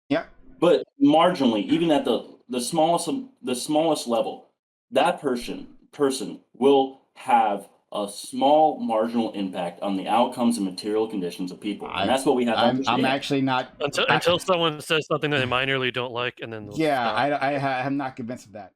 Yeah. But marginally, even at the smallest level, that person will have a small marginal impact on the outcomes and material conditions of people, and that's what we have to understand. I'm actually not until someone says something that they minorly don't like, and then I am not convinced of that.